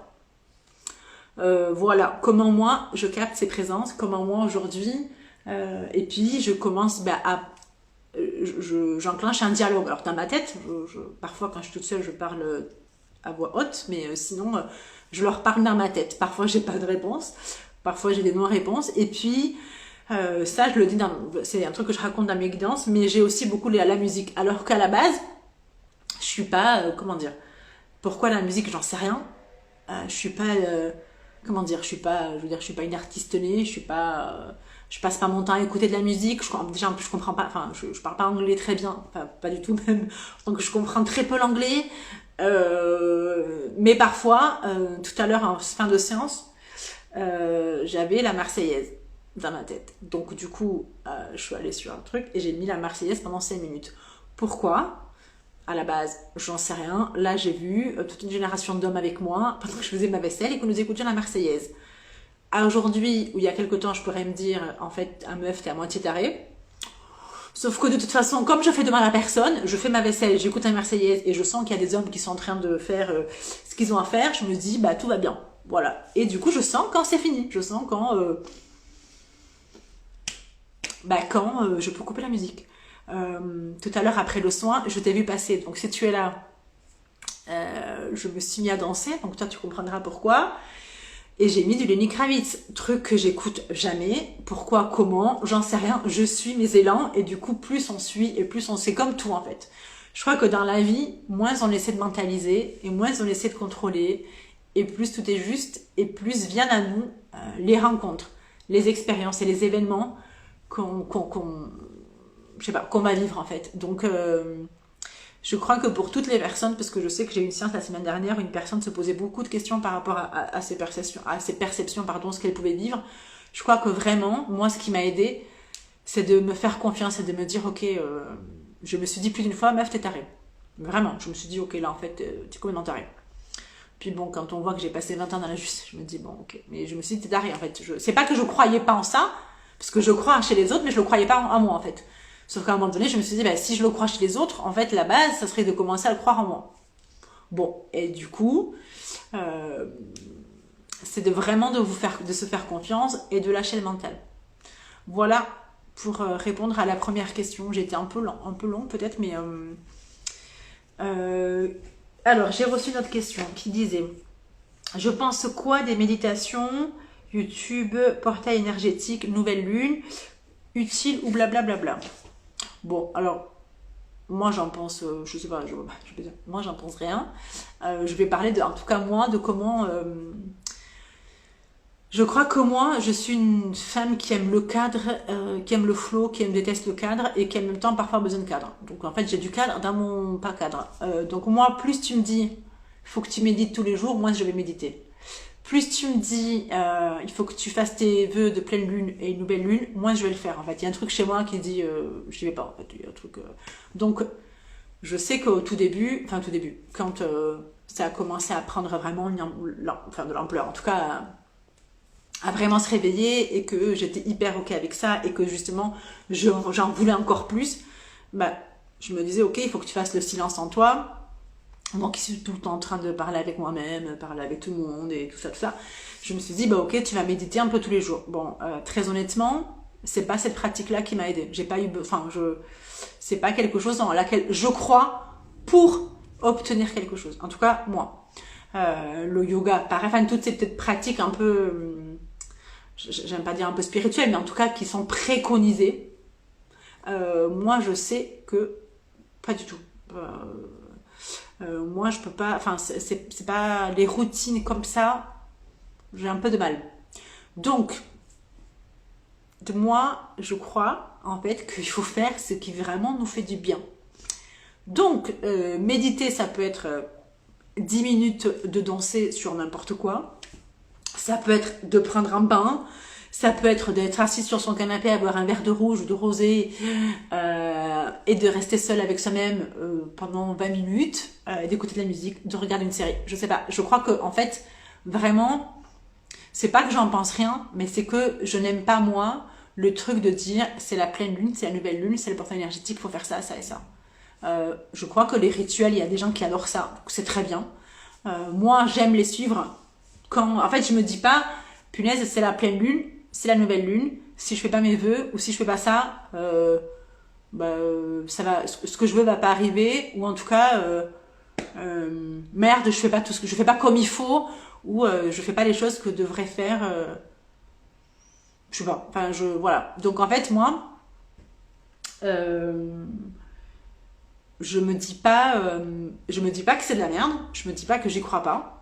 Voilà comment moi je capte ces présences, comment moi aujourd'hui, et puis je commence j'enclenche un dialogue. Alors dans ma tête, parfois quand je suis toute seule, je parle à voix haute, mais sinon je leur parle dans ma tête. Parfois j'ai pas de réponse, parfois j'ai des non-réponses, et puis ça, je le dis c'est un truc que je raconte dans mes guidances, mais j'ai aussi beaucoup la musique. Alors qu'à la base, je suis pas, comment dire, pourquoi la musique, j'en sais rien. Je suis pas, comment dire, je suis pas une artiste née, je passe pas mon temps à écouter de la musique. Déjà, je comprends pas, enfin, je parle pas anglais très bien, pas du tout même, donc je comprends très peu l'anglais. Mais parfois, tout à l'heure en fin de séance, j'avais la Marseillaise dans ma tête. Donc du coup, je suis allée sur un truc et j'ai mis la Marseillaise pendant 5 minutes. Pourquoi ? À la base, j'en sais rien. Là, j'ai vu toute une génération d'hommes avec moi pendant que je faisais ma vaisselle et que nous écoutions la Marseillaise. Aujourd'hui, où il y a quelque temps, je pourrais me dire, en fait, un meuf, t'es à moitié taré. Sauf que de toute façon, comme je fais de mal à personne, je fais ma vaisselle, j'écoute la Marseillaise et je sens qu'il y a des hommes qui sont en train de faire ce qu'ils ont à faire, je me dis, bah tout va bien. Voilà. Et du coup, je sens quand c'est fini. Je sens quand... je peux couper la musique. Tout à l'heure, après le soin, je t'ai vu passer. Donc, si tu es là, je me suis mis à danser. Donc, toi, tu comprendras pourquoi. Et j'ai mis du Lenny Kravitz. Truc que j'écoute jamais. Pourquoi, comment, j'en sais rien. Je suis mes élans. Et du coup, plus on suit et plus on sait comme tout, en fait. Je crois que dans la vie, moins on essaie de mentaliser et moins on essaie de contrôler. Et plus tout est juste et plus viennent à nous les rencontres, les expériences et les événements qu'on va vivre en fait. Donc je crois que pour toutes les personnes, parce que je sais que j'ai eu une séance la semaine dernière, une personne se posait beaucoup de questions par rapport à ses perceptions, ce qu'elle pouvait vivre. Je crois que vraiment, moi ce qui m'a aidé, c'est de me faire confiance et de me dire ok, je me suis dit plus d'une fois, meuf t'es tarée. Vraiment, je me suis dit ok là en fait t'es complètement tarée. Puis bon, quand on voit que j'ai passé 20 ans dans la justice, je me dis bon ok, mais je me suis dit t'es tarée en fait. C'est pas que je croyais pas en ça, parce que je crois chez les autres, mais je le croyais pas en moi en fait. Sauf qu'à un moment donné, je me suis dit, si je le crois chez les autres, en fait, la base, ça serait de commencer à le croire en moi. Bon, et du coup, c'est vraiment de se faire confiance et de lâcher le mental. Voilà pour répondre à la première question. J'ai été un peu long peut-être, mais... alors, j'ai reçu une autre question qui disait, je pense quoi des méditations, YouTube, portail énergétique, nouvelle lune, utile ou blablabla. Bon, alors, moi j'en pense, je sais pas, moi j'en pense rien. Je vais parler en tout cas moi, de comment... je crois que moi, je suis une femme qui aime le cadre, qui aime le flow, qui déteste le cadre et qui en même temps parfois besoin de cadre. Donc en fait, j'ai du cadre dans mon pas cadre. Donc moi, plus tu me dis, il faut que tu médites tous les jours, moins je vais méditer. Plus tu me dis, il faut que tu fasses tes vœux de pleine lune et une nouvelle lune, moins je vais le faire. En fait, il y a un truc chez moi qui dit, je n'y vais pas. En fait, il y a un truc. Donc, je sais qu'au tout début, quand ça a commencé à prendre vraiment de l'ampleur, en tout cas, à vraiment se réveiller et que j'étais hyper ok avec ça et que justement, j'en voulais encore plus. Bah, je me disais, ok, il faut que tu fasses le silence en toi. Moi qui suis tout le temps en train de parler avec moi-même, parler avec tout le monde et tout ça, je me suis dit, ok, tu vas méditer un peu tous les jours. Bon, très honnêtement, c'est pas cette pratique-là qui m'a aidée. C'est pas quelque chose dans laquelle je crois pour obtenir quelque chose. En tout cas, moi. Le yoga, pareil, enfin, toutes ces petites pratiques un peu, j'aime pas dire un peu spirituelles, mais en tout cas qui sont préconisées. Moi, je sais que pas du tout. Moi, je peux pas, enfin, c'est pas les routines comme ça, j'ai un peu de mal. Donc, moi, je crois en fait qu'il faut faire ce qui vraiment nous fait du bien. Donc, méditer, ça peut être 10 minutes de danser sur n'importe quoi. Ça peut être de prendre un bain. Ça peut être d'être assis sur son canapé à boire un verre de rouge ou de rosé et de rester seul avec soi-même pendant 20 minutes, d'écouter de la musique, de regarder une série. Je sais pas. Je crois que en fait, vraiment, c'est pas que j'en pense rien, mais c'est que je n'aime pas moi le truc de dire c'est la pleine lune, c'est la nouvelle lune, c'est le portail énergétique, faut faire ça, ça et ça. Je crois que les rituels, il y a des gens qui adorent ça, c'est très bien. Moi, j'aime les suivre quand, en fait, je me dis pas, punaise, c'est la pleine lune, c'est la nouvelle lune. Si je fais pas mes vœux ou si je fais pas ça, ça va, ce que je veux va pas arriver, ou en tout cas, merde, je fais pas tout ce que je fais pas comme il faut, ou je fais pas les choses que devrait faire. Je sais pas. Enfin, voilà. Donc en fait, moi. Je me dis pas que c'est de la merde, je me dis pas que j'y crois pas.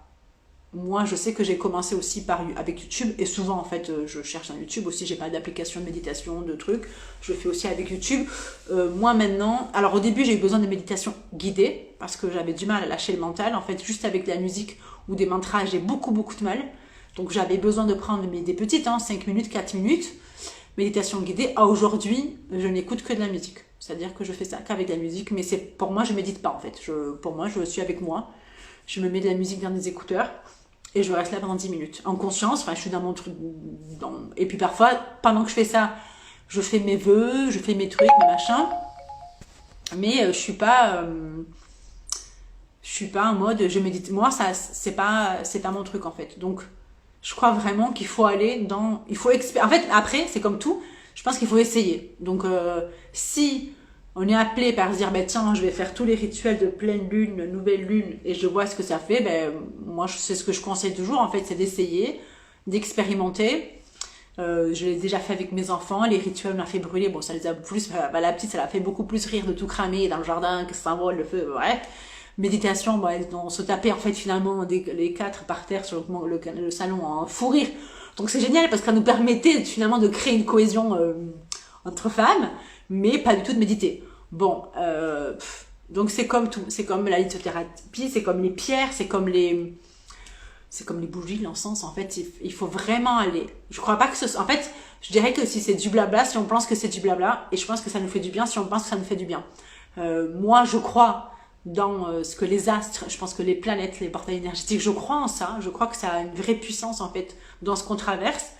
Moi, je sais que j'ai commencé aussi avec YouTube, et souvent, en fait, je cherche un YouTube aussi, j'ai pas d'application de méditation, de trucs, je fais aussi avec YouTube. Moi, maintenant, alors au début, j'ai eu besoin de méditation guidée, parce que j'avais du mal à lâcher le mental, en fait, juste avec de la musique ou des mantras, j'ai beaucoup de mal. Donc, j'avais besoin de prendre des petites, 5 minutes, 4 minutes, méditation guidée. Aujourd'hui, je n'écoute que de la musique. C'est-à-dire que je fais ça qu'avec de la musique, mais pour moi, je médite pas, en fait. Pour moi, je suis avec moi, je me mets de la musique dans des écouteurs, et je reste là pendant 10 minutes, en conscience, enfin je suis dans mon truc, et puis parfois, pendant que je fais ça, je fais mes vœux, je fais mes trucs, mes machins, mais je suis pas en mode, je médite, moi, ça, c'est pas mon truc, en fait, donc, je crois vraiment qu'il faut aller en fait, après, c'est comme tout, je pense qu'il faut essayer, donc, si on est appelé par se dire, tiens, je vais faire tous les rituels de pleine lune, nouvelle lune, et je vois ce que ça fait, moi, c'est ce que je conseille toujours, en fait, c'est d'essayer, d'expérimenter. Je l'ai déjà fait avec mes enfants, les rituels, on a fait brûler, bon, ça les a plus, la petite, ça l'a fait beaucoup plus rire de tout cramer dans le jardin, que ça s'envole, le feu, ouais. Méditation, on se tapait, en fait, finalement, les 4 par terre sur le salon en fou rire. Donc, c'est génial, parce que ça nous permettait, finalement, de créer une cohésion entre femmes, mais pas du tout de méditer. Bon, donc c'est comme tout, c'est comme la lithothérapie, c'est comme les pierres, c'est comme les bougies, l'encens, en fait, il faut vraiment aller. Je crois pas que en fait, je dirais que si c'est du blabla, si on pense que c'est du blabla, et je pense que ça nous fait du bien si on pense que ça nous fait du bien. Moi, je crois dans ce que les astres, je pense que les planètes, les portails énergétiques, je crois en ça, je crois que ça a une vraie puissance, en fait, dans ce qu'on traverse.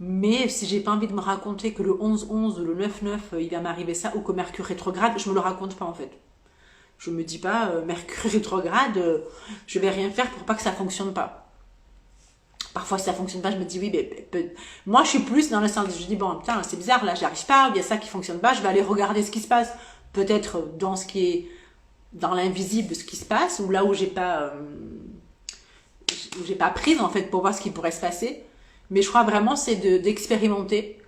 Mais si j'ai pas envie de me raconter que le 11-11 ou le 9-9, il va m'arriver ça, ou que Mercure rétrograde, je me le raconte pas, en fait. Je me dis pas, Mercure rétrograde, je vais rien faire pour pas que ça fonctionne pas. Parfois, si ça fonctionne pas, je me dis oui, mais moi, je suis plus dans le sens, je dis bon, putain, c'est bizarre, là, j'y arrive pas, il y a ça qui fonctionne pas, je vais aller regarder ce qui se passe. Peut-être dans ce qui est, dans l'invisible, ce qui se passe, ou là où j'ai pas prise, en fait, pour voir ce qui pourrait se passer. Mais je crois vraiment c'est d'expérimenter,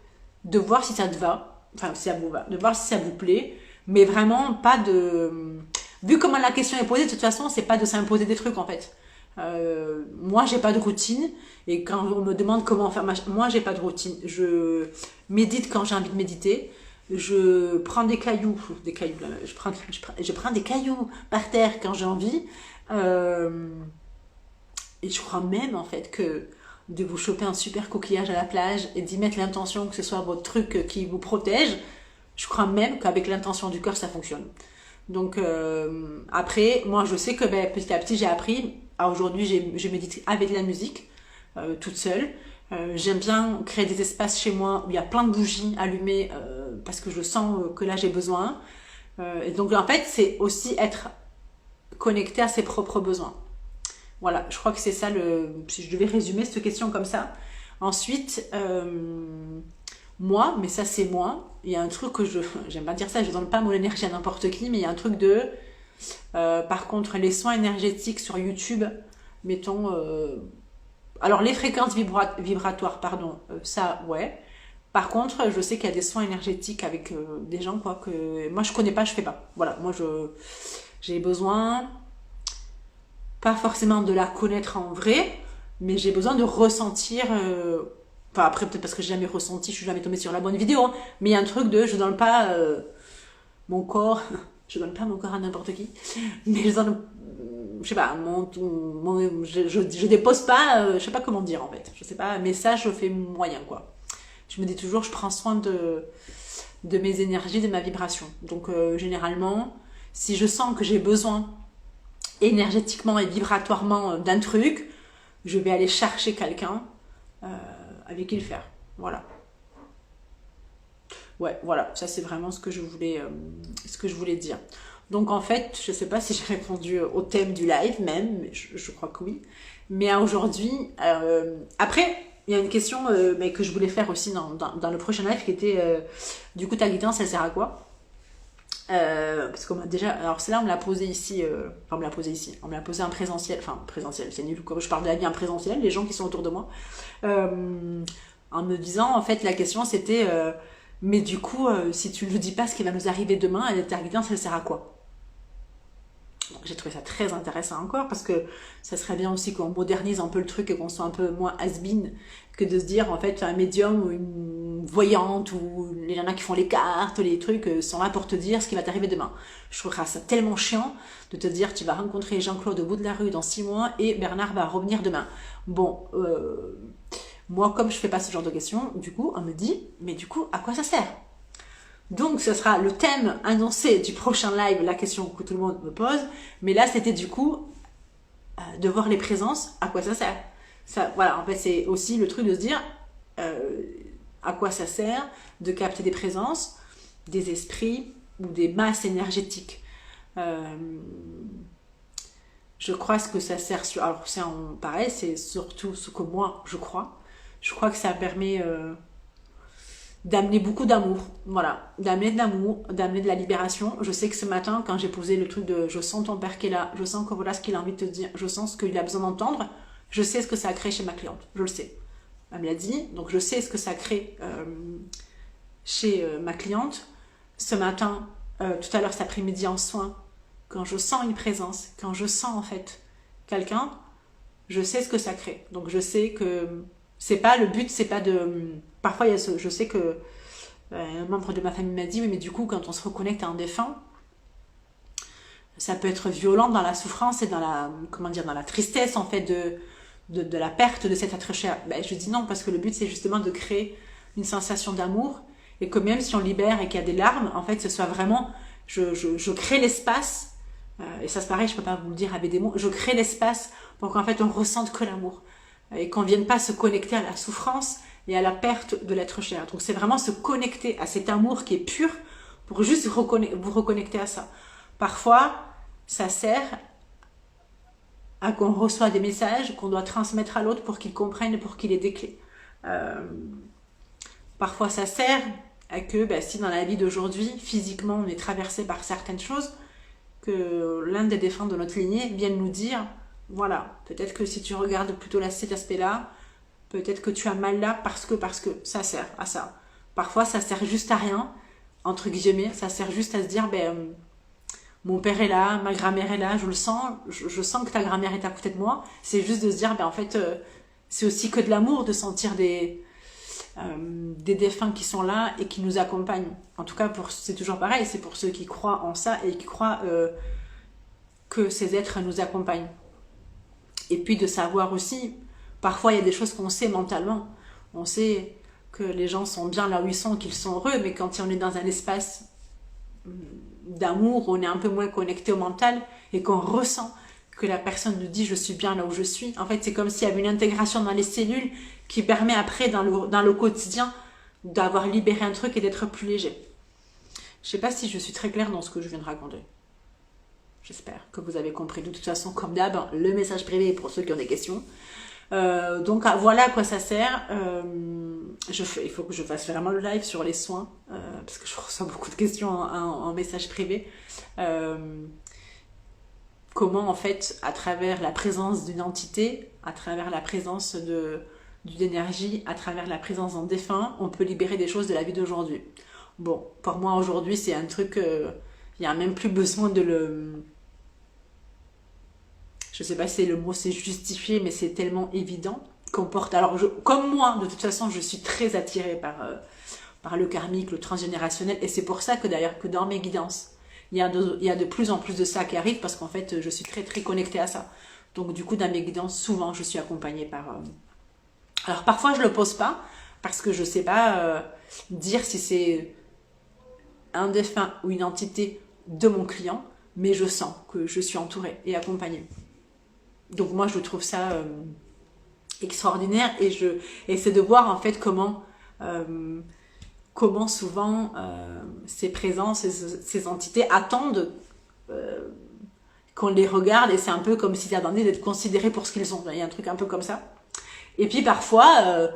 de voir si ça te va, enfin si ça vous va, de voir si ça vous plaît, mais vraiment pas de... Vu comment la question est posée, de toute façon, c'est pas de s'imposer des trucs en fait. Moi, j'ai pas de routine, et quand on me demande comment faire, moi, j'ai pas de routine. Je médite quand j'ai envie de méditer, je prends des cailloux, je prends des cailloux par terre quand j'ai envie, et je crois même en fait que de vous choper un super coquillage à la plage et d'y mettre l'intention que ce soit votre truc qui vous protège, je crois même qu'avec l'intention du cœur, ça fonctionne. Donc après, moi je sais que petit à petit j'ai appris, aujourd'hui je médite avec de la musique, toute seule. J'aime bien créer des espaces chez moi où il y a plein de bougies allumées parce que je sens que là j'ai besoin. Et donc en fait c'est aussi être connecté à ses propres besoins. Voilà, je crois que c'est ça si je devais résumer cette question comme ça. Ensuite, moi, mais ça c'est moi, il y a un truc que j'aime pas dire ça, je donne pas mon énergie à n'importe qui, mais il y a un truc par contre, les soins énergétiques sur YouTube, mettons, alors les fréquences vibratoires, pardon, ça, ouais. Par contre, je sais qu'il y a des soins énergétiques avec des gens, quoi, que moi je connais pas, je fais pas. Voilà, moi j'ai besoin... pas forcément de la connaître en vrai, mais j'ai besoin de ressentir Enfin, après, peut-être parce que j'ai jamais ressenti, je suis jamais tombée sur la bonne vidéo, hein, mais il y a un truc de je donne pas mon corps, je donne pas mon corps à n'importe qui, mais je donne, je sais pas, je dépose pas, je sais pas comment dire en fait, je sais pas, mais ça je fais moyen quoi. Je me dis toujours, je prends soin de mes énergies, de ma vibration. Donc généralement, si je sens que j'ai besoin énergétiquement et vibratoirement d'un truc, je vais aller chercher quelqu'un avec qui le faire. Voilà. Ouais, voilà, ça c'est vraiment ce que je voulais dire. Donc en fait, je sais pas si j'ai répondu au thème du live même, mais je crois que oui. Mais aujourd'hui, après, il y a une question mais que je voulais faire aussi dans le prochain live qui était du coup ta guidance, elle sert à quoi? Parce qu'on m'a déjà, alors celle-là on me l'a posée ici, enfin on me l'a posée ici, on me l'a posée en présentiel, enfin présentiel, c'est nul comme je parle de la vie en présentiel, les gens qui sont autour de moi, en me disant en fait la question c'était mais du coup si tu ne nous dis pas ce qui va nous arriver demain, ta guidance elle sert à quoi? Donc j'ai trouvé ça très intéressant encore parce que ça serait bien aussi qu'on modernise un peu le truc et qu'on soit un peu moins has-been que de se dire en fait un médium ou une voyante ou il y en a qui font les cartes, les trucs sont là pour te dire ce qui va t'arriver demain. Je trouverais ça tellement chiant de te dire tu vas rencontrer Jean-Claude au bout de la rue dans 6 mois et Bernard va revenir demain. Bon, moi comme je fais pas ce genre de questions, du coup on me dit mais du coup à quoi ça sert? Donc, ce sera le thème annoncé du prochain live, la question que tout le monde me pose. Mais là, c'était du coup de voir les présences, à quoi ça sert. Ça, voilà, en fait, c'est aussi le truc de se dire à quoi ça sert de capter des présences, des esprits ou des masses énergétiques. Je crois ce que ça sert sur. Alors, pareil, c'est surtout ce que moi je crois. Je crois que ça permet d'amener beaucoup d'amour, voilà, d'amener de l'amour, d'amener de la libération. Je sais que ce matin, quand j'ai posé le truc de je sens ton père qui est là, je sens que voilà ce qu'il a envie de te dire, je sens ce qu'il a besoin d'entendre, je sais ce que ça a créé chez ma cliente, je le sais. Elle me l'a dit, donc je sais ce que ça crée chez ma cliente. Ce matin, tout à l'heure cet après-midi en soins, quand je sens une présence, quand je sens en fait quelqu'un, je sais ce que ça crée. Donc je sais que c'est pas le but, c'est pas de. Parfois, je sais que un membre de ma famille m'a dit oui, mais du coup, quand on se reconnecte à un défunt, ça peut être violent dans la souffrance et dans la dans la tristesse en fait de la perte de cet être cher. Ben, je dis non parce que le but c'est justement de créer une sensation d'amour et que même si on libère et qu'il y a des larmes, en fait, ce soit vraiment je crée l'espace et ça c'est pareil, je peux pas vous le dire avec des mots. Je crée l'espace pour qu'en fait on ressente que l'amour et qu'on vienne pas se connecter à la souffrance et à la perte de l'être cher. Donc c'est vraiment se connecter à cet amour qui est pur pour juste vous reconnecter à ça. Parfois, ça sert à qu'on reçoit des messages qu'on doit transmettre à l'autre pour qu'il comprenne et pour qu'il ait des clés. Parfois, ça sert à que si dans la vie d'aujourd'hui, physiquement, on est traversé par certaines choses, que l'un des défunts de notre lignée vienne nous dire, voilà, peut-être que si tu regardes plutôt cet aspect-là, peut-être que tu as mal là parce que ça sert à ça. Parfois, ça sert juste à rien, entre guillemets, ça sert juste à se dire, mon père est là, ma grand-mère est là, je le sens, je sens que ta grand-mère est à côté de moi. C'est juste de se dire, en fait, c'est aussi que de l'amour de sentir des défunts qui sont là et qui nous accompagnent. En tout cas, c'est toujours pareil, c'est pour ceux qui croient en ça et qui croient que ces êtres nous accompagnent. Et puis de savoir aussi, parfois il y a des choses qu'on sait mentalement. On sait que les gens sont bien là où ils sont, qu'ils sont heureux, mais quand on est dans un espace d'amour, on est un peu moins connecté au mental et qu'on ressent que la personne nous dit je suis bien là où je suis. En fait, c'est comme s'il y avait une intégration dans les cellules qui permet après dans le quotidien d'avoir libéré un truc et d'être plus léger. Je sais pas si je suis très claire dans ce que je viens de raconter. J'espère que vous avez compris. De toute façon, comme d'hab, le message privé pour ceux qui ont des questions. Donc voilà à quoi ça sert. Il faut que je fasse vraiment le live sur les soins parce que je reçois beaucoup de questions en message privé. Comment en fait, à travers la présence d'une entité, à travers la présence d'une énergie, à travers la présence d'un défunt, on peut libérer des choses de la vie d'aujourd'hui. Bon, pour moi aujourd'hui c'est un truc, il n'y a même plus besoin de le... Je sais pas si le mot c'est justifié, mais c'est tellement évident comporte... Alors, comme moi, de toute façon, je suis très attirée par le karmique, le transgénérationnel, et c'est pour ça que d'ailleurs, que dans mes guidances, il y a de plus en plus de ça qui arrive, parce qu'en fait, je suis très très connectée à ça. Donc du coup, dans mes guidances, souvent, je suis accompagnée par... Alors parfois, je le pose pas, parce que je sais pas dire si c'est un défunt ou une entité de mon client, mais je sens que je suis entourée et accompagnée. Donc moi, je trouve ça extraordinaire, et c'est de voir en fait comment souvent ces présences, ces entités attendent qu'on les regarde, et c'est un peu comme s'ils attendaient d'être considérés pour ce qu'ils sont. Il y a un truc un peu comme ça. Et puis parfois,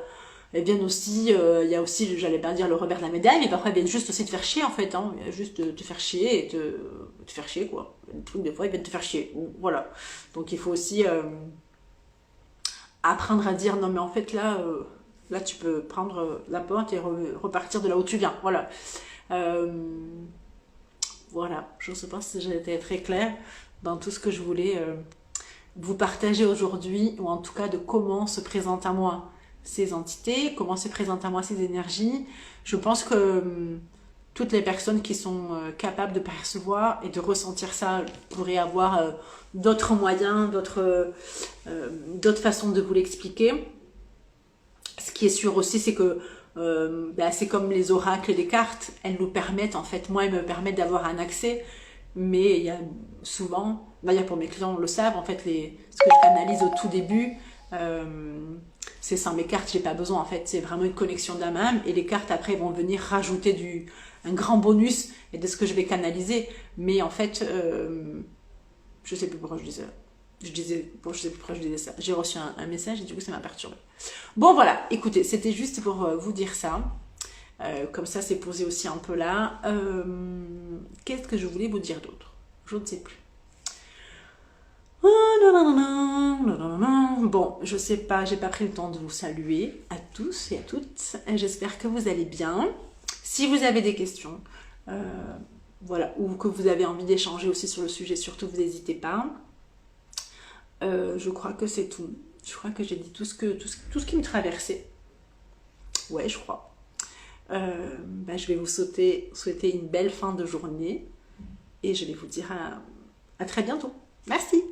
elles viennent aussi, il y a aussi, j'allais bien dire le revers de la médaille, mais parfois elles viennent juste aussi te faire chier en fait, hein. Juste te faire chier et te faire chier quoi. Le truc, des fois ils viennent te faire chier. Voilà. Donc il faut aussi apprendre à dire non mais en fait là tu peux prendre la porte et repartir de là où tu viens. Voilà. Voilà. Je ne sais pas si j'ai été très claire dans tout ce que je voulais vous partager aujourd'hui, ou en tout cas de comment se présentent à moi ces entités, comment se présentent à moi ces énergies. Je pense que toutes les personnes qui sont capables de percevoir et de ressentir ça pourraient avoir d'autres moyens, d'autres façons de vous l'expliquer. Ce qui est sûr aussi, c'est que c'est comme les oracles et les cartes, elles nous permettent, en fait, moi, elles me permettent d'avoir un accès, mais il y a souvent, d'ailleurs pour mes clients, on le savent, en fait, ce que je canalise au tout début, c'est sans mes cartes, j'ai pas besoin, en fait, c'est vraiment une connexion d'âme à âme, et les cartes, après, vont venir rajouter un grand bonus et de ce que je vais canaliser, mais en fait, je sais plus pourquoi je disais ça. Je sais plus pourquoi je disais ça. J'ai reçu un message et du coup ça m'a perturbée. Bon voilà, écoutez, c'était juste pour vous dire ça. Comme ça c'est posé aussi un peu là. Qu'est-ce que je voulais vous dire d'autre? Je ne sais plus. Bon, je sais pas, j'ai pas pris le temps de vous saluer à tous et à toutes. J'espère que vous allez bien. Si vous avez des questions, voilà, ou que vous avez envie d'échanger aussi sur le sujet, surtout vous n'hésitez pas. Je crois que c'est tout. Je crois que j'ai dit tout ce qui me traversait. Ouais, je crois. Je vais vous souhaiter une belle fin de journée, et je vais vous dire à très bientôt. Merci.